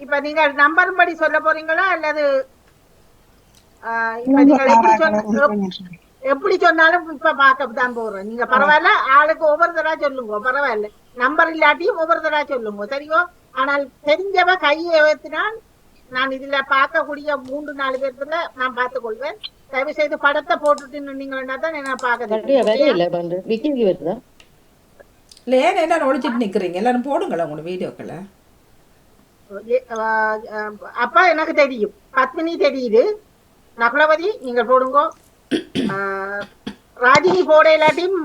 இப்ப நீங்க நம்பர் படி சொல்ல போறீங்களா அல்லது இப்ப நீங்க எப்படி சொன்னாலும் இப்ப பார்க்கத்தான் போறோம். நீங்க பரவாயில்ல ஆளுக்கு ஒவ்வொரு தடவை சொல்லுங்க பரவாயில்ல. நம்பர் இல்லாட்டியும் ஒவ்வொரு தடவை சொல்லுங்க சரியோ. ஆனால் தெரிஞ்சவ கையை ஏற்றினால் நான் இதுல பார்க்கக்கூடிய 3-4 பேர்த்துல நான் பார்த்துக் கொள்வேன். தயவு செய்து படத்தை போட்டுட்டு நீங்கன்னா தான் நான் பார்க்க இல்லை. ஏன் எல்லாரும் ஒழிச்சிட்டு நிக்கிறீங்க? எல்லாரும் போடுங்களேன் உங்களோட வீடியோக்களை. அப்பா எனக்கு தெரியும். பத்மினி தெரியுது. நகுலவதி நீங்க போடுங்க. ராஜினி போட இல்லாட்டியும்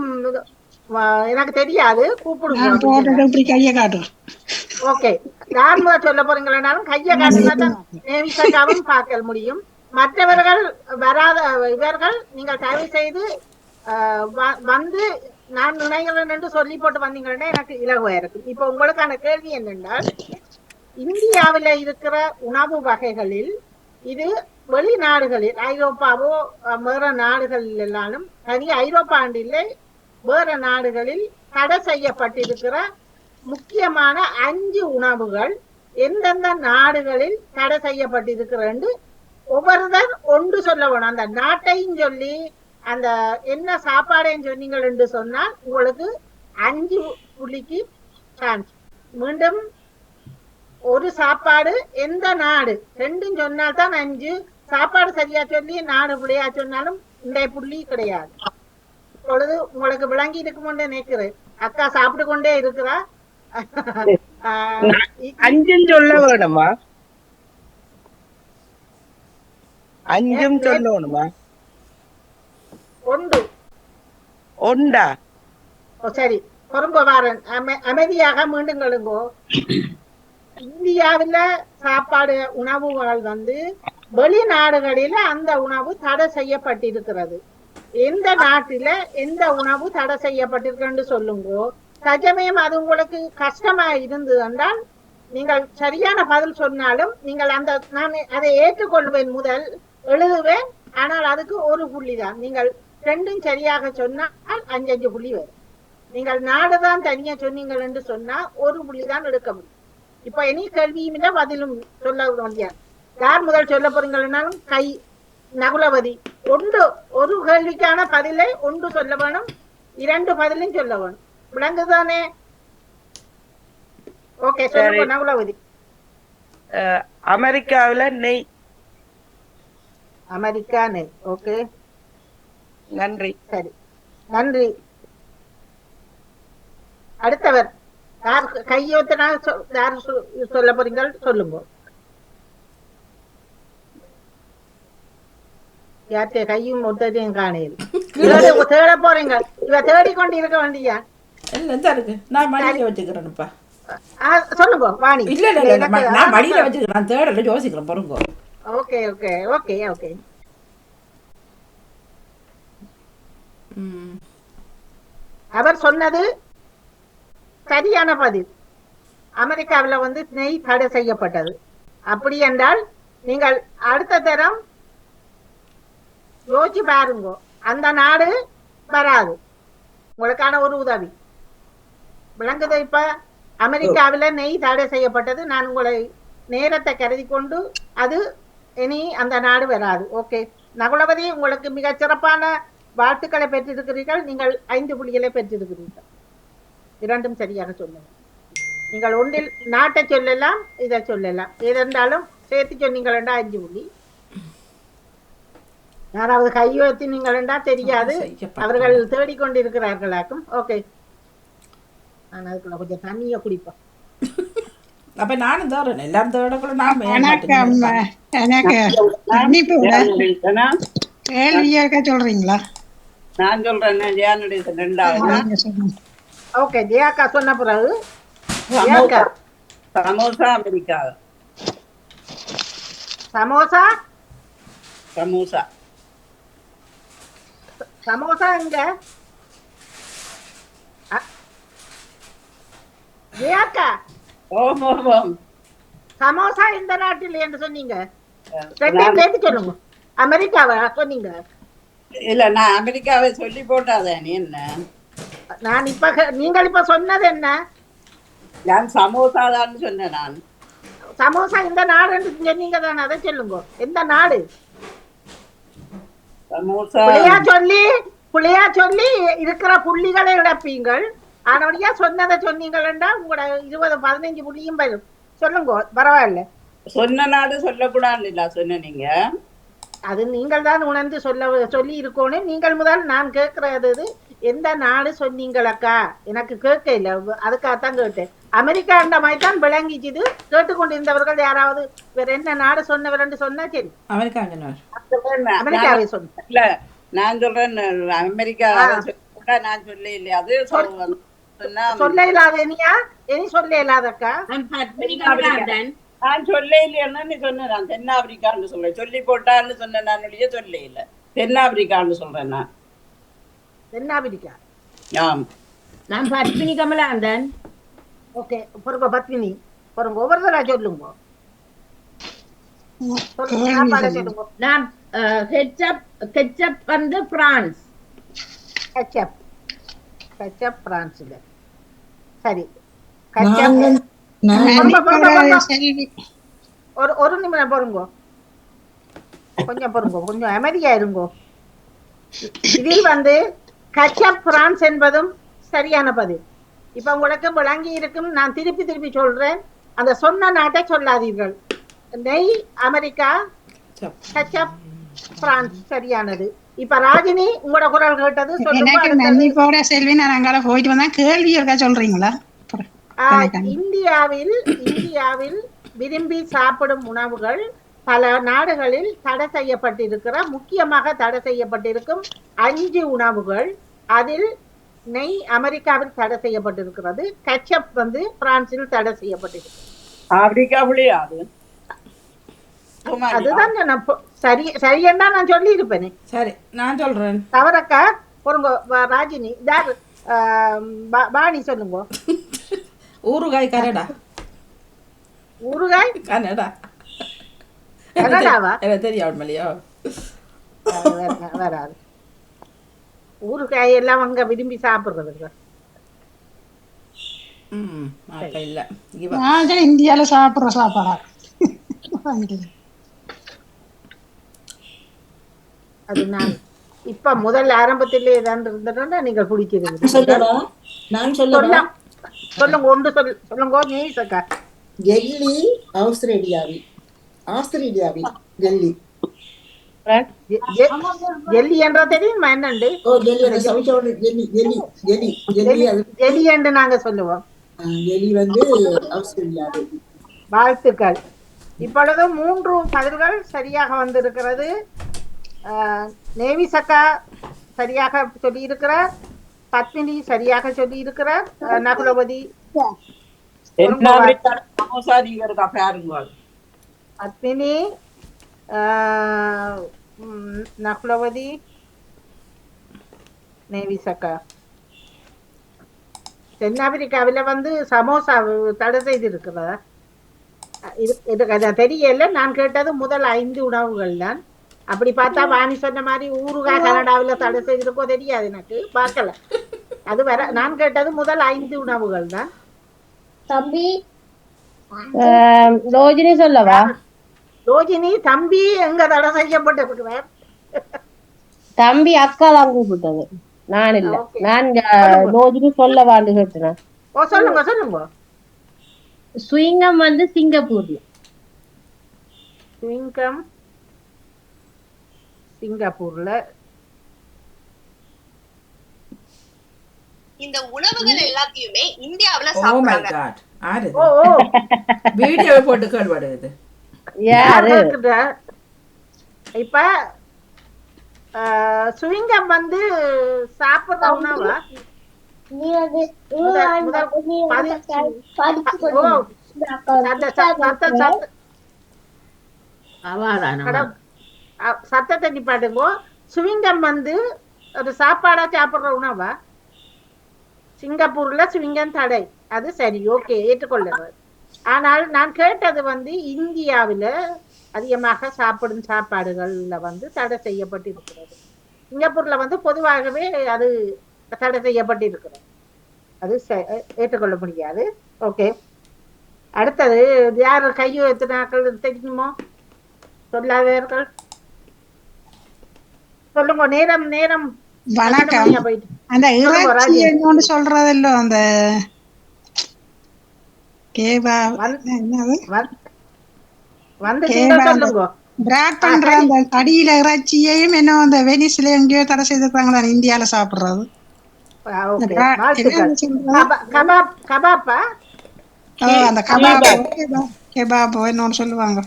எனக்கு தெரியாது கூப்பிடுங்க. ஓகே யார் முதல் சொல்ல போறீங்கன்னாலும் கையை காட்டுனாதான் நேவிசாவும் பார்க்க முடியும். மற்றவர்கள் வராத இவர்கள் நீங்கள் தயவு செய்து வந்து நான் நினைக்கிறேன் என்று சொல்லி போட்டு வந்தீங்கன்னா எனக்கு இலகுவா இருக்கும். இப்ப உங்களுக்கான கேள்வி என்னென்றால் இந்தியாவில் இருக்கிற உணவு வகைகளில் இது வெளிநாடுகளில் ஐரோப்பாவோ வேற நாடுகளில் எல்லாரும் தனி ஐரோப்பா ஆண்டிலே வேற நாடுகளில் தடை செய்யப்பட்டிருக்கிற முக்கியமான 5 உணவுகள் எந்தெந்த நாடுகளில் தடை செய்யப்பட்டிருக்கிறது ஒவ்வொருத்தர் ஒன்று சொல்ல வேணும். அந்த நாட்டையும் சொல்லி அந்த என்ன சாப்பாடையும் சொன்னீங்கள் என்று சொன்னால் உங்களுக்கு 5 புள்ளிக்கு சான்ஸ். மீண்டும் ஒரு சாப்பாடு எந்த நாடு 2 சொன்னால்தான் 5. சாப்பாடு சரியா சொல்லி நாடு புள்ளியா சொன்னாலும் இந்த புள்ளி கிடையாது. இப்பொழுது உங்களுக்கு விளங்கி இருக்கும்னு நினைக்கிறேன். அக்கா சாப்பிட்டு கொண்டே இருக்கிறா. 5 சொல்ல வேணுமா? 5 சொல்லணுமா? 1 சரி பொறுங்க வாரன். அமைதியாக மீண்டும் கழுங்கோ. இந்தியாவில சாப்பாடு உணவுகள் வெளிநாடுகளில அந்த உணவு தடை செய்யப்பட்டிருக்கிறது. எந்த நாட்டில எந்த உணவு தடை செய்யப்பட்டிருக்குன்னு சொல்லுங்கோ. சஜமயம் அது உங்களுக்கு கஷ்டமா இருந்தது என்றால் நீங்கள் சரியான பதில் சொன்னாலும் நீங்கள் அந்த நான் அதை ஏற்றுக்கொள்வேன். முதல் எழுதுவேன். ஆனால் அதுக்கு 1 புள்ளி தான். நீங்கள் 2 சரியாக சொன்னால் 5 புள்ளி வரும். நீங்கள் நாடுதான் தனியா சொன்னீங்கள் என்று சொன்னா 1 புள்ளி தான் எடுக்க முடியும். இப்ப இனி கேள்வியும் இல்லை பதிலும் சொல்ல முடியாது. யார் முதல் சொல்ல போறீங்கன்னாலும் கை நகுலவதி. ஒரு கேள்விக்கான பதிலை 1 சொல்ல வேணும். 2 பதிலையும் சொல்ல வேணும். விளங்குதானே? ஓகே சொல்லுங்க நகுலவதி. அமெரிக்காவில நெய். அமெரிக்கா நெய். ஓகே நன்றி. சரி நன்றி. அடுத்தவர் யார் கையோத்தினா யார் சொல்ல போறீங்க சொல்லுங்க. யார்கிட்ட கையும் ஒத்தையும் காணையில் தேட போறீங்க. இவ தேடிக்கொண்டு இருக்க வேண்டியா? இருக்கு நான் மடியில வச்சுக்கிறேன்ப்பா. சொல்லுங்க வாணி. இல்ல இல்ல நான் மடியில வச்சுக்கிறேன். நான் தேடல யோசிக்கிறேன் பொறுங்க. Okay okay okay okay. அவர் சொன்னது சரியான பதில். அமெரிக்காவில் நெய் தடை செய்யப்பட்டது. அப்படி என்றால் நீங்கள் அடுத்த தரம் யோசிச்சு பாருங்க. அந்த நாடு வராது. உங்களுக்கான ஒரு உதவி விளங்குது. இப்ப அமெரிக்காவில நெய் தடை செய்யப்பட்டது. நான் உங்களை நேரத்தை கருதி கொண்டு அது இனி அந்த நாடு வராது. ஓகே நகுலவதி உங்களுக்கு மிக சிறப்பான வாழ்த்துக்களை பெற்றிருக்கிறீர்கள். நீங்கள் 5 புள்ளிகளை பெற்றிருக்கிறீர்கள். 2 சரியாக சொல்லுங்க. நீங்கள் ஒன்றில் நாட்டை சொல்லலாம் இதை சொல்லலாம். ஏதென்றாலும் சேர்த்து சொன்னீங்களா 5 புள்ளி. யாராவது கையெழுத்தி நீங்களா தெரியாது. அவர்கள் தேடிக்கொண்டிருக்கிறார்களாக்கும். ஓகே நான் அதுக்குள்ள கொஞ்சம் தண்ணிய குடிப்பேன். அப்ப நானும் தேடுறேன். எல்லாரும் தேடக்குள்ள நான் சொல்றீங்களா? நான் சொல்றேன் ஜெயானுடைய 2வது. ஓகே ஜெயாக்கா சொன்ன பிறகு சமோசா அமெரிக்கா. சமோசா சமோசா சமோசா எங்க ஜெயாக்கா? ஓம் ஓம் ஓம். சமோசா இந்த நாட்டில் என்று சொன்னீங்க. ரெண்டையும் சேர்த்து சொல்லுங்க. அமெரிக்காவா சொன்னீங்க? இல்ல நான் அமெரிக்காவை சொல்லி போட்டாதே நீ என்ன? நான் இப்ப நீங்கள் இப்ப சொன்னது என்ன? நான் சமோசா தான் சொன்னேன். நான் சமோசா இந்த நாடு என்று சொன்னீங்க தானே, அதை சொல்லுங்க. எந்த நாடு? சமோசா புள்ளையா சொல்லி இருக்கிற புள்ளிகளை இழப்பீங்கள். ஆனோடையா சொன்னதை சொன்னீங்களா உங்களோட 20-15 புள்ளியும் வரும். சொல்லுங்க, பரவாயில்ல. சொன்ன நாடு சொல்லக்கூடாது இல்ல சொன்ன நீங்க. அது நீங்கள் தான் உணர்ந்து சொல்லி இருக்கணும். நீங்கள் முதல் நான் கேட்கறது எந்த நாடு சொன்னீங்களக்கா, எனக்கு கேட்க இல்லை, அதுக்காகத்தான் கேட்டேன். அமெரிக்கான்ற மாதிரி தான் விளங்கிச்சுது. கேட்டுக்கொண்டிருந்தவர்கள் யாராவது வேற என்ன நாடு சொன்னவர் சொன்னா சரி. அமெரிக்காவை சொன்ன இல்ல நான் சொல்றேன் அமெரிக்கா நான் சொல்ல இல்லையா? அது சொல்ல இல்லாத இனியா இனி சொல்ல இல்லாதக்கா நான் சொல்ல இல்லையா? நீ சொன்ன நான் தென்னாப்பிரிக்கான்னு சொல்றேன். சொல்லி போட்டான்னு சொன்ன நான் சொல்ல இல்ல, தென்னாப்பிரிக்கான்னு சொல்றேன். நான் தென்னாப்பிரிக்கா. ஆம், நான் பத்மினி கமலாந்தன். ஓகே, பொறுங்க பத்மினி, பொறுங்க ஒவ்வொருத்தரா சொல்லுங்க. நான் கெச்சப் வந்து பிரான்ஸ். கெச்சப் பிரான்ஸ்ல சரி. ஒரு நிமிடம் பொறுங்க, கொஞ்சம் பொறுங்க, கொஞ்சம் அமைதியா இருங்கோ. இதில் வந்து கச்சப் பிரான்ஸ் என்பதும் சரியான பதில். இப்ப உங்களுக்கு விளங்கி இருக்கும். நான் திருப்பி சொல்றேன், அந்த சொன்ன நாட்டை சொல்லாதீர்கள். நெய் அமெரிக்கா, கச்சப் பிரான்ஸ் சரியானது. இப்ப ராஜினி உங்களோட குரல் கேட்டது சொல்லுங்க. செல்வி நான் அங்கால போயிட்டு வந்தா கேள்வி இருக்கா சொல்றீங்களா? இந்தியாவில் விரும்பி சாப்பிடும் உணவுகள் பல நாடுகளில் தடை செய்யப்பட்டிருக்கிற, முக்கியமாக தடை செய்யப்பட்டிருக்கும் 5 உணவுகள். அதில் நெய் அமெரிக்காவில் தடை செய்யப்பட்டிருக்கிறது. கச்சப் வந்து பிரான்சில் தடை செய்யப்பட்டிருக்கிறது. அதுதான் சரியன்னா நான் சொல்லி இருப்பேனே. சரி, நான் சொல்றேன். தவறக்கா பொறுங்க. ராஜினி பாணி சொல்லுங்க. ஊறுகாய் கனடா. ஊறுகாய் கனடா. கனடாவா? எனக்கு தெரியும் இல்லையோ. வராது. ஊறுகாய் எல்லாம் அங்க விரும்பி சாப்பிடுறது இல்ல. இந்தியால சாப்பிடுற சாப்பாடா அது? நான் இப்ப முதல் ஆரம்பத்திலே ஏதாவது இருந்ததுன்னா நீங்கள் பிடிக்கிறது. சொல்லுங்க, ஒன்று சொல்லுங்க. நீசக்கா ஜெல்லி ஆஸ்திரேலியாவில் ஜெல்லி என்ற தெரியுமா என்னண்டு? ஜெல்லி என்று நாங்க சொல்லுவோம். ஜெல்லி வந்து ஆஸ்திரேலியாவில். வாழ்த்துக்கள். இப்பொழுது 3 பதில்கள் சரியாக வந்திருக்கிறது. நேவிசக்கா சரியாக சொல்லி இருக்கிறார், பத்மினி சரியாக சொல்லி இருக்கிறார், நகுலவதி பத்மினி நகுலவதி நேவிசக்கா. தென்னாப்பிரிக்காவில வந்து சமோசா தடை செய்து இருக்கிறதா? இது தெரியல. நான் கேட்டது முதல் 5 உணவுகள் தான். அப்படி பார்த்தா வாணி சொன்ன மாதிரி ஊறுகாய் கனடாவில தடை செய்திருக்கோ தெரியாது, எனக்கு பார்க்கல. அது வர நான் கேட்டது முதல் 5 உணவுகள் தான். தம்பி ரோஜினி சொல்லவா? ரோஜினி தம்பி எங்க தடை செய்யப்பட்டிருக்கிறார்? தம்பி அக்கா தான் கூப்பிட்டது, நான் இல்ல. நான் ரோஜினி சொல்லவான்னு கேட்டேன். சொல்லுங்க. ஸ்விங்கம் வந்து சிங்கப்பூர்ல. சிங்கப்பூர்ல. இந்த உணவுகள் எல்லாத்தையுமே இந்தியாவுல சாப்பிடுறாங்க. வீடியோவை போட்டு கேள்விப்படுது. இப்ப ஸ்விங்கம் வந்து சாப்பிடுற உணவா? சத்தத்தை நிப்பாட்டுங்கோ. ஸ்விங்கம் வந்து ஒரு சாப்பாடா சாப்பிடுற உணவா? சிங்கப்பூர்ல ஸ்விங்கம் தடை, அது சரி, ஓகே, ஏற்றுக்கொள்ளுங்க. ஆனால் நான் கேட்டது வந்து இந்தியாவில் அதிகமாக சாப்பிடும் சாப்பாடுகள்ல வந்து தடை செய்யப்பட்டிருக்கிறது. சிங்கப்பூர்ல வந்து பொதுவாகவே அது தடை செய்யப்பட்டிருக்கிறது. அது ஏற்றுக்கொள்ள முடியாது. ஓகே, அடுத்தது யார் கையோ எத்தனாக்கள் தெரியுமோ சொல்லாதவர்கள் சொல்லுங்க. நேரம் நேரம் வணக்கம். அந்த இறைச்சி என்னன்னு சொல்றதில்ல, அந்த கேபா பிராட் பண்ற அந்த கடியில இறைச்சியையும் என்ன அந்த வெனிஸ்ல எங்கேயோ தடை செய்திருக்காங்களா இந்தியால சாப்பிடுறது. அந்த கபாப் என்னன்னு சொல்லுவாங்க.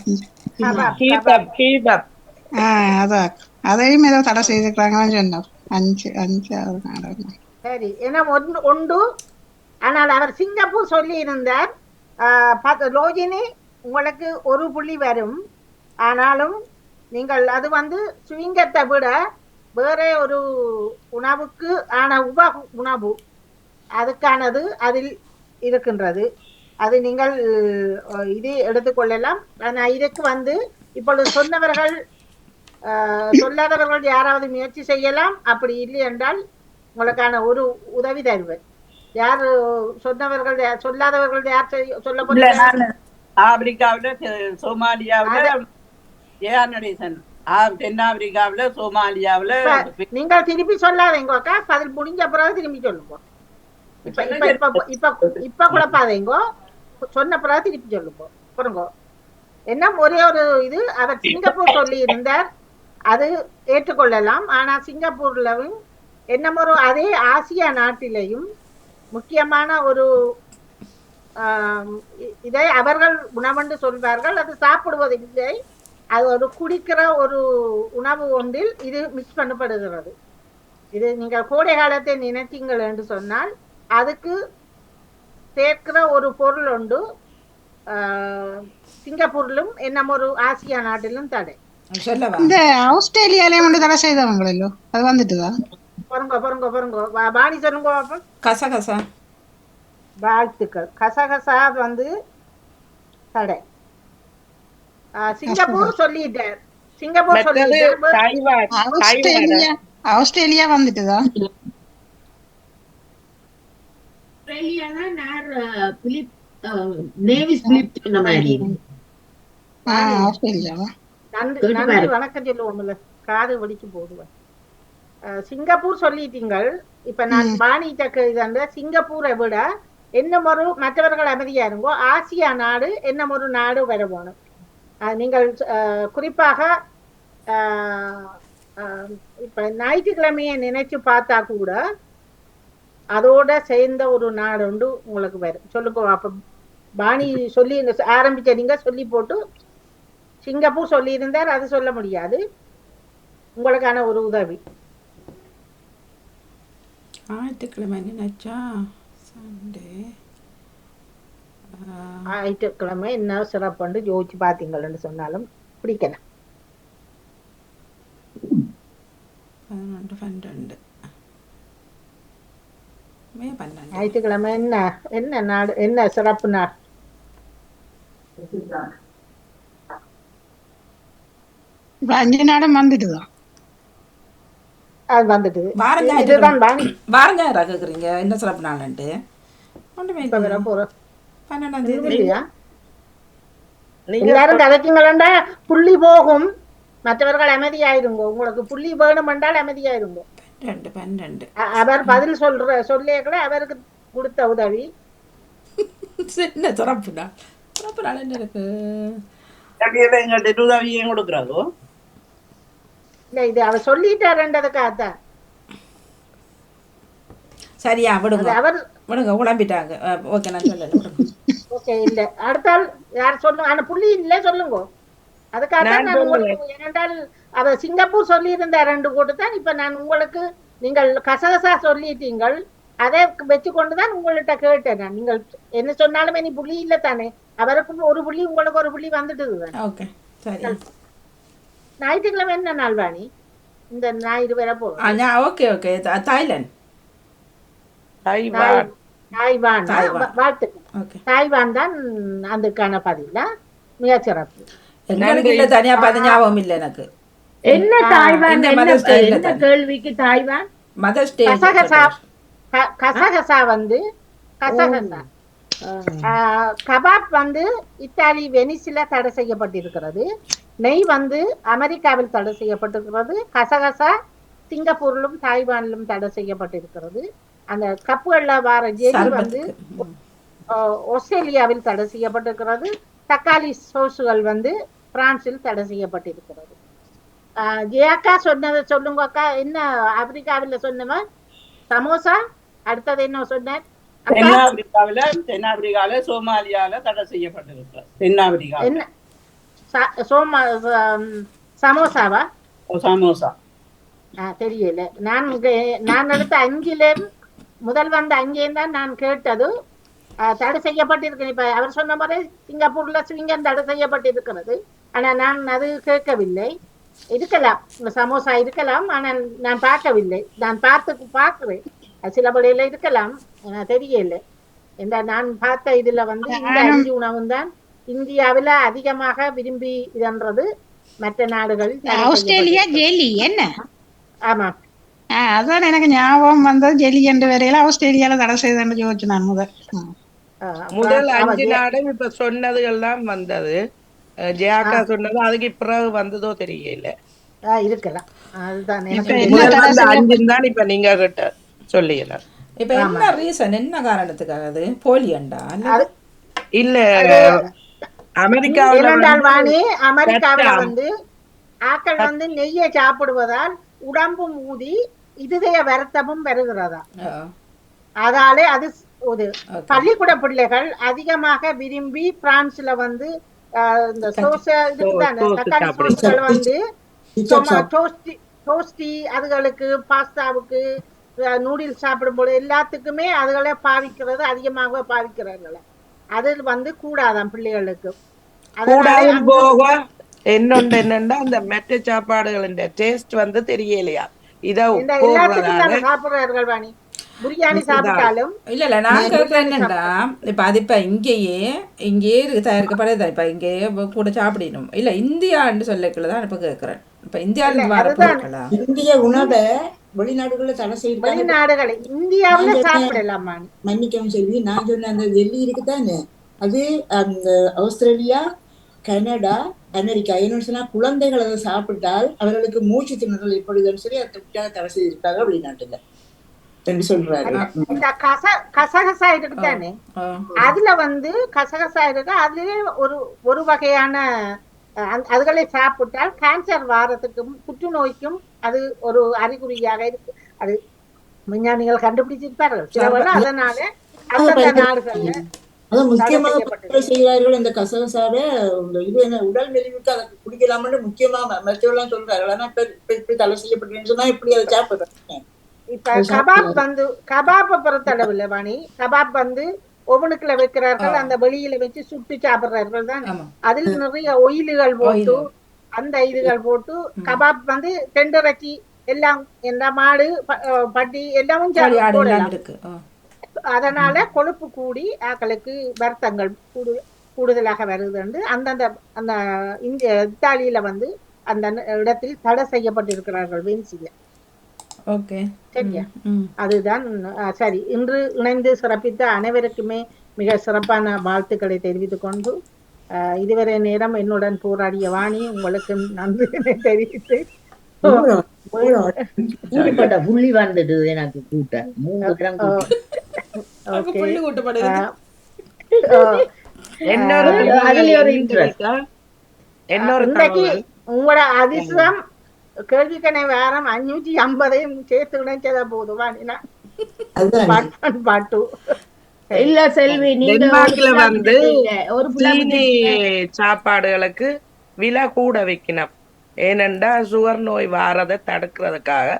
அதான் அதையும் ஏதோ தடை செய்திருக்காங்கன்னு சொன்னோம். 5 நாடு. சரி, ஏன்னா ஒன்று. ஆனால் அவர் சிங்கப்பூர் சொல்லி இருந்தார். லோஜினி உங்களுக்கு 1 புள்ளி வரும். ஆனாலும் நீங்கள் அது வந்து சுவிங்கத்தை விட வேற ஒரு உணவுக்கு ஆன உணவு அதுக்கானது அதில் இருக்கின்றது. அது நீங்கள் இது எடுத்துக்கொள்ளலாம். ஆனால் இதுக்கு வந்து இப்பொழுது சொல்லாதவர்கள் யாராவது முயற்சி செய்யலாம். அப்படி இல்லை என்றால் உங்களுக்கான ஒரு உதவி தருவேன். யார் சொன்னவர்கள் சொல்லாதவர்கள் யார் சொல்ல போறீங்க? ஆப்பிரிக்காவில சோமாலியாவில தென்னாப்பிரிக்காவில சோமாலியாவில நீங்கள் திருப்பி சொல்லாதீங்க அக்கா. பதில் முடிஞ்ச பிறகு திரும்பி சொல்லுங்க. இப்ப குழப்பாதீங்க. சொன்ன பிறகு திருப்பி சொல்லுங்க. பாருங்க, என்ன ஒரே ஒரு இது அவர் சிங்கப்பூர் சொல்லி இருந்தார். அது ஏற்றுக்கொள்ளலாம். ஆனா சிங்கப்பூர்லவும் என்ன ஒரு அதே ஆசியா நாட்டிலையும் முக்கியமான ஒரு இதை அவர்கள் உணவென்று சொல்வார்கள். அது சாப்பிடுவதில்லை, அது ஒரு குடிக்கிற ஒரு உணவு ஒன்றில் இது மிக்ஸ் பண்ணப்படுகிறது. இது நீங்கள் கோடை காலத்தை நினைத்தீங்கள் என்று சொன்னால் அதுக்கு சேர்க்கிற ஒரு பொருள் உண்டு. சிங்கப்பூரிலும் என்ன ஒரு ஆசியா நாட்டிலும் தடை. இந்த ஆஸ்திரேலியாலயும் ஒன்று தடை செய்தவங்களோ அது வந்துட்டுதா? பாணி சொல்லுங்க. கசகசா. வாழ்த்துக்கள். கசகசா வந்து தடை. சிங்கப்பூர் சொல்லிட்டார். சிங்கப்பூர் ஆஸ்திரேலியா வந்துட்டுதா? ஆஸ்திரேலியா தான் நேவிஸ் பிலிப் சொன்ன மாதிரி. ஆஸ்திரேலியாவா? நன்றி வணக்கம் சொல்லுவோம்ல, காது வடிச்சு போடுவேன். சிங்கப்பூர் சொல்லிட்டீங்கள். இப்ப நான் பாணிட்ட சிங்கப்பூரை விட என்ன ஒரு மற்றவர்கள் அமைதியா இருங்கோ. ஆசியா நாடு என்ன ஒரு நாடு வரணும். நீங்கள் குறிப்பாக இப்ப ஞாயிற்றுக்கிழமையை நினைச்சு பார்த்தா கூட அதோட சேர்ந்த ஒரு நாடு உண்டு உங்களுக்கு வரும். சொல்லுங்க. அப்ப பாணி சொல்லி ஆரம்பிச்ச நீங்க சொல்லி போட்டு சிங்கப்பூர் சொல்லி இருந்தார். அது சொல்ல முடியாது. உங்களுக்கான ஒரு உதவி. ஞாயிற்றுக்கிழமை நினைச்சா சண்டே. ஞாயிற்றுக்கிழமை என்ன சிறப்பு யோசிச்சு பார்த்தீங்கன்னு சொன்னாலும் பிடிக்கல. 11, 12 மே 12. ஞாயிற்றுக்கிழமை என்ன நாடு, என்ன சிறப்பு நாள்? இப்ப 5 நாடும் வந்துட்டுதான். அது வந்துட்டு வாரஞ்சாயிரம் கேக்குறீங்க என்ன சிறப்பு நாள்ன்ட்டு. ஒன்றுமே 12ஆம் தேதி எல்லாரும் கதைக்குங்களா புள்ளி போகும். மற்றவர்கள் அமைதியாயிருங்க. உங்களுக்கு புள்ளி வேணும் என்றால் அமைதியாயிருங்க. 12 அவர் பதில் சொல்ல அவருக்கு கொடுத்த உதவி என்ன சிறப்பு நாள். சிறப்பு நாள் என்ன இருக்கு? உதவியும் கொடுக்குறாரோ இல்ல, இது அவர் சொல்லிட்டாருன்றதுக்காகத்தான். சரியா விடுங்க. அவர் விடுங்க, உடம்பிட்டாங்க. ஓகே, நான் சொல்லல. ஓகே, இல்ல அடுத்தால் யார் சொல்லுங்க. ஆனா புள்ளி இல்ல சொல்லுங்க. அதுக்காக நான் உங்களுக்கு ஏனென்றால் அவர் சிங்கப்பூர் சொல்லி இருந்த 2 கூட்டத்தான். இப்ப நான் உங்களுக்கு நீங்கள் கசகசா சொல்லிட்டீங்கள். அதை வச்சு கொண்டுதான் உங்கள்கிட்ட கேட்டேன். நீங்கள் என்ன சொன்னாலுமே நீ புள்ளி இல்ல தானே. அவருக்கும் 1 புள்ளி உங்களுக்கு 1 புள்ளி வந்துட்டு. ஓகே, சரி. ஞாயிற்றுக்கிழமை என்ன நாள் வாணி? இந்த ஞாயிறு வர போகும். Okay okay. தாய்லாந்து. தாய்வான். வாழ்த்துக்கள். தாய்வான் தான் அதுக்கான பதிலா மிகச்சிறப்பு. எங்களுக்கு இல்ல தனியா பார்த்த ஞாபகம் இல்லை எனக்கு. என்ன தாய்வான் என்ன கேள்விக்கு தாய்வான் மதர்ஸ் டே. கசகசா வந்து கசகசா கபாப் வந்து இத்தாலி வெனிஸ்ல தடை செய்யப்பட்டிருக்கிறது. நெய் வந்து அமெரிக்காவில் தடை செய்யப்பட்டிருக்கிறது. கசகசா சிங்கப்பூரிலும் தாய்வானிலும் தடை செய்யப்பட்டிருக்கிறது. அந்த கப்புகள்ல வர ஜெலி வந்து ஆஸ்திரேலியாவில் தடை செய்யப்பட்டிருக்கிறது. தக்காளி சோசுகள் வந்து பிரான்சில் தடை செய்யப்பட்டிருக்கிறது. ஜெயாக்கா சொன்னதை சொல்லுங்க அக்கா. என்ன ஆப்பிரிக்காவில் சொன்னவன் சமோசா, அடுத்தது என்ன சொன்ன? தென்னாப்பிரிக்கால சோமாலியால தடை செய்யப்பட்டிருக்கிறது. தென்னாப்பிரிக்கா என்ன சமோசாவா? சமோசா தெரியல. நான் எடுத்த 5ல முதல் வந்த 5 தான் நான் கேட்டது. தடை செய்யப்பட்டிருக்கேன். இப்ப அவர் சொன்ன மாதிரி சிங்கப்பூர்ல ஸ்விங்கன் தடை செய்யப்பட்டிருக்கிறது. ஆனா நான் அது கேட்கவில்லை. இருக்கலாம், சமோசா இருக்கலாம், ஆனால் நான் பார்க்கவில்லை. நான் பார்க்கிறேன், சில படையில இருக்கலாம், தெரியல. நான் பார்த்த இதுல வந்து இந்த 5 உணவும் தான் இந்தியாவில அதிகமாக விரும்பி இதன்றது. மற்ற நாடுகளில் ஆஸ்திரேலியா ஜெலி என்ன? ஆமா, அதான் எனக்கு ஞாபகம் வந்தது. ஜெலி என்று வரையில ஆஸ்திரேலியால தடை செய்தேன்னு யோசிச்சு நான் முதல் 5 நாடும் இப்ப சொன்னதுகள் தான் வந்தது. ஜெயாக்கா சொன்னது அதுக்கு பிறகு வந்ததோ தெரியல, இருக்கலாம். அதுதான் இப்ப நீங்க கிட்ட சொல்லிடலாம். இப்ப என்ன ரீசன், என்ன காரணத்துக்காக அது போலியண்டா இல்ல? அமெரிக்காவில வந்து ஆக்கள் வந்து நெய்யை சாப்பிடுவதால் உடம்பு ஊதி இருதய வருத்தமும் வருகிறதா. அதாலே அது ஒரு பள்ளிக்கூட பிள்ளைகள் அதிகமாக விரும்பி பிரான்ஸ்ல வந்து இந்த தக்காளி சோசுகள் வந்து டோஸ்டி அதுகளுக்கு பாஸ்தாவுக்கு நூடுல்ஸ் சாப்பிடும்போது எல்லாத்துக்குமே அதுகளை பாவிக்கிறது, அதிகமாக பாவிக்கிறார்கள். அது வந்து கூடாதான் பிள்ளைகளுக்கு. என்னொண்டு என்னன்னா அந்த மெட்ட சாப்பாடுகளின் டேஸ்ட் வந்து தெரியலையா, இத எல்லாத்துக்கும் சாப்பிடுறார்கள். வாணி பிரியாணி சாப்பிட்டாலும் இல்ல நான் கேட்கறேன் என்னண்டா, இப்ப அது இப்ப இங்கேயே தயாரிக்கப்படுது. இப்ப இங்கேயே கூட சாப்பிடணும் இல்ல இந்தியான்னு சொல்லக்குள்ளதான் இப்ப கேட்கறேன். இப்ப இந்தியாவில வர இந்திய உணவை வெளிநாடுகள்ல தடை செய்யறாங்க, இந்தியாவில சாப்பிடலாமா? மன்னிக்கவும் செல்வி, நான் சொன்ன அந்த வெள்ளி இருக்குதானே, அது அந்த ஆஸ்திரேலியா, கனடா, அமெரிக்கா என்னன்னு சொன்னா குழந்தைகள் அதை சாப்பிட்டால் அவர்களுக்கு மூச்சு திணறல் ஏற்படுதுன்னு சொல்லி அதை தடை செய்திருக்காங்க வெளிநாட்டுல சொல்றாரு. இந்த கசகசா இருக்குதானே, அதுல வந்து கசகசா இருக்கு. அதுலயே ஒரு வகையான அதுகளை சாப்பிட்டால் கேன்சர் வாரத்துக்கும் புற்றுநோய்க்கும் அது ஒரு அறிகுறியாக இருக்கு. அது விஞ்ஞானிகள் கண்டுபிடிச்சிருப்பார்கள் சிலவர்கள். அதனால அந்த நாடுகள்ல முக்கியமாக செய்கிறார்கள் இந்த கசகசாவை. இது என்ன உடல் மெலிவுக்கு அதை குடிக்கலாம்னு முக்கியமா மருத்துவம் சொல்றார்கள். ஆனா இப்ப தடை செய்யப்பட்டேன்னு சொன்னா இப்படி அதை சாப்பிடுறாங்க. இப்ப கபாப்பை பொறுத்தளவுல வாணி, கபாப் வந்து ஓவனுக்குள்ள வைக்கிறார்கள், அந்த வெளியில வச்சு சுட்டு சாப்பிடுறார்கள் தான். அதில் நிறைய ஒயில்கள் போட்டு அந்த இதுகள் போட்டு கபாப் வந்து தெண்டரச்சி எல்லாம் எந்த மாடு பட்டி எல்லாமும் போடலாம். அதனால கொழுப்பு கூடி ஆக்களுக்கு வருத்தங்கள் கூடுதலாக வருது. அந்த இத்தாலியில வந்து அந்த இடத்தில் தடை செய்யப்பட்டிருக்கிறார்கள் வெனிசில. சரியா? அதுதான் சரி. இன்று இணைந்து சிறப்பித்த அனைவருக்குமே மிக சிறப்பான வாழ்த்துக்களை தெரிவித்துக் கொண்டு இதுவரை நேரம் என்னுடன் போராடிய வாணி உங்களுக்கு நன்றி தெரிவித்து புள்ளி வந்தது எனக்கு கூட்ட உங்களோட அதிர்ஷ்டம் கேள்விக்கணை வாரம் 550 சேர்த்து இணைச்சதா போதுவானினா பாட்டு இல்ல செல்வி, டென்மார்க்ல வந்து சீனி சாப்பாடுகளுக்கு விலை கூட வைக்கணும். ஏனென்றா சுகர் நோய் வாரதை தடுக்கிறதுக்காக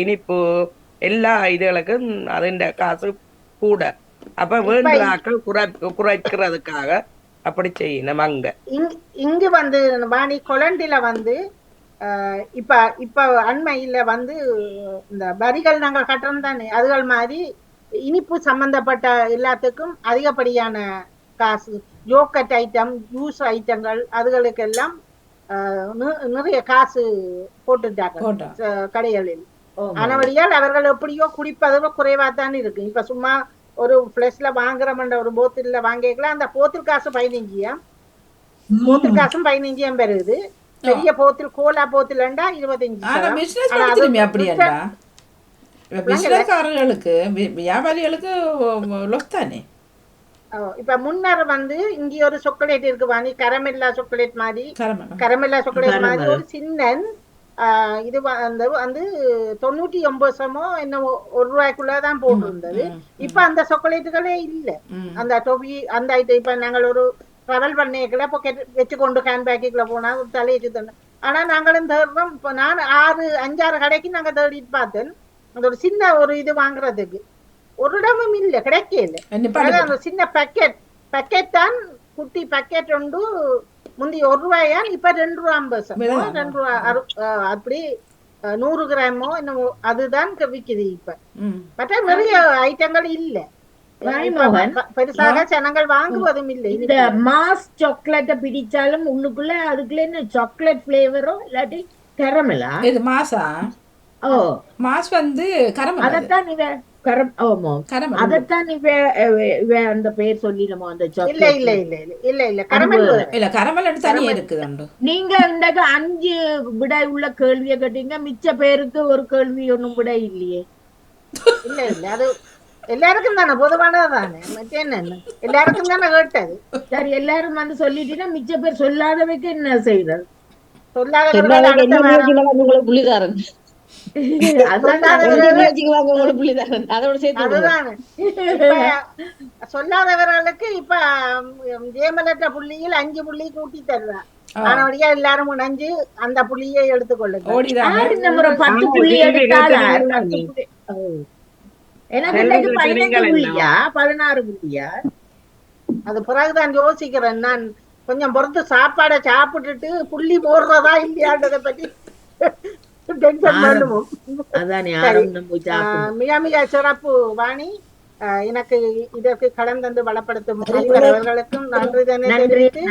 இனிப்பு எல்லா இதுகளுக்கும் அதுண்ட காசு கூட. அப்ப வேண்டாக்கள் குறைக்கிறதுக்காக அப்படி செய்யணும். அங்க இங்கு வந்து வாணி கொலண்டில வந்து இப்ப அண்மையில வந்து இந்த வரிகள் நாங்கள் கட்டுறோம் தானே, அதுகள் மாதிரி இனிப்பு சம்பந்தப்பட்ட எல்லாத்துக்கும் அதிகப்படியான காசு. யோகட் ஐட்டம், ஜூஸ் ஐட்டங்கள் அதுகளுக்கெல்லாம் நிறைய காசு போட்டுட்டாங்க கடைகளில். ஆனவழியால் அவர்கள் எப்படியோ குடிப்பது குறைவாத்தான் இருக்கு. இப்ப சும்மா ஒரு பிளஸ்ல வாங்குறோம்ன்ற ஒரு போத்தில வாங்கிக்கலாம், அந்த போத்தில் காசு 15 போத்தில் காசும் 15 பெறுது. பெரிய போத்தில் கோலா போத்தில்ண்டா 25. பிசினஸ்காரர்களுக்கு வியாபாரிகளுக்கு லொஸ்தானே. இப்ப முன்னர் இங்க ஒரு சாக்லேட் இருக்கு வாணி, கரமெல்லா சாக்லேட் மாதிரி, கரமெல்லா சாக்லேட் மாதிரி ஒரு சின்ன இது 99 என்னமோ ₹1 போட்டிருந்தது. இப்ப அந்த சாக்லேட்டுகளே இல்ல. அந்த டொபி அந்த ஐட்டம் இப்ப நாங்கள் ஒரு ட்ராவல் பண்ணிக்கல பாக்கெட் வச்சு கொண்டு ஹேண்ட் பேக்குக்குள்ள போனா தலையிட்டு தந்தேன். ஆனா நாங்களும் தேடுறோம். இப்ப நான் 5-6 கடைக்கு நாங்க தேடிட்டு பார்த்தேன் அந்த ஒரு சின்ன ஒரு இது வாங்குறதுக்கு. ஒரு இடமும் இல்ல, கிடைக்கல. அந்த சின்ன பேக்கெட் தான், குட்டி பேக்கெட் உண்டு. முந்தி ₹1 இப்ப ₹2.50 அப்படி 100 கிராமோ என்னமோ அதுதான் விக்குது இப்ப. மற்ற நிறைய ஐட்டங்கள் இல்ல, பெருசாக ஜனங்கள் வாங்குவதும் இல்லை. இந்த மாஸ் சாக்லேட்டை பிடிச்சாலும் உள்ளுக்குள்ள அதுக்குள்ள என்ன சாக்லேட் பிளேவரோ இல்லாட்டி கரமலா? இது மாசா? ஓ மாஸ் கரமல். அதத்தான் நீ அதத்தான் நீ அந்த பேர் சொல்லிடுமோ அந்த சாக்லேட்? இல்ல இல்ல இல்ல இல்ல இல்ல கரமல் இல்ல, கரமல் தனியா இருக்குது. நீங்க இந்த 5 விடை உள்ள கேள்வியை கேட்டீங்க, மிச்ச பேருக்கு ஒரு கேள்வி ஒண்ணும் விடை இல்லையே. இல்ல இல்ல அது எல்லாருக்கும் தானே, பொதுவானதானே. என்ன எல்லாருக்கும் தானே கேட்டது. சரி, எல்லாரும் சொல்லிட்டீங்கன்னா மிச்ச பேர் சொல்லாதவைக்கு என்ன செய்யறது? புள்ளிதாரன் சொல்லாதவர்களுக்கு இப்ப ஜெயமலட்ட புள்ளியில் 5 புள்ளி கூட்டி தருவேன். ஆனவடியா எல்லாரும் 5 அந்த புள்ளியை எடுத்துக்கொள்ளுங்க. 10 புள்ளி எடுத்தால எனக்கு 15 புள்ளியா 16 புள்ளியா? அது பிறகுதான் யோசிக்கிறேன் நான். கொஞ்சம் பொறுத்து சாப்பாடை சாப்பிட்டுட்டு புள்ளி போடுறதா இல்லையான்றதை பத்தி மிக மிக சிறப்பு வாணி. எனக்கு இதற்கு கடந்து வளப்படுத்தும் அவர்களுக்கும் நன்றி தெரிவித்து,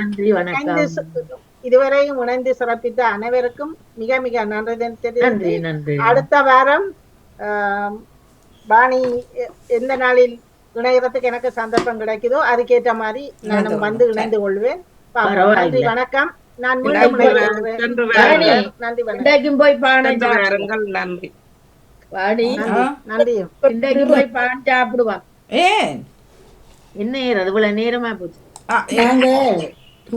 இதுவரையும் இணைந்து சிறப்பித்த அனைவருக்கும் மிக மிக நன்றி தெரிவித்து, அடுத்த வாரம் வாணி எந்த நாளில் இணையறதுக்கு எனக்கு சந்தர்ப்பம் கிடைக்குதோ அதுக்கேற்ற மாதிரி நான் இணைந்து கொள்வேன். நன்றி, வணக்கம். நான் மீண்டும் நன்றி போய் பான் சாப்பிடுவான். ஏன் என்ன இவ்வளவு நேரமா போச்சு?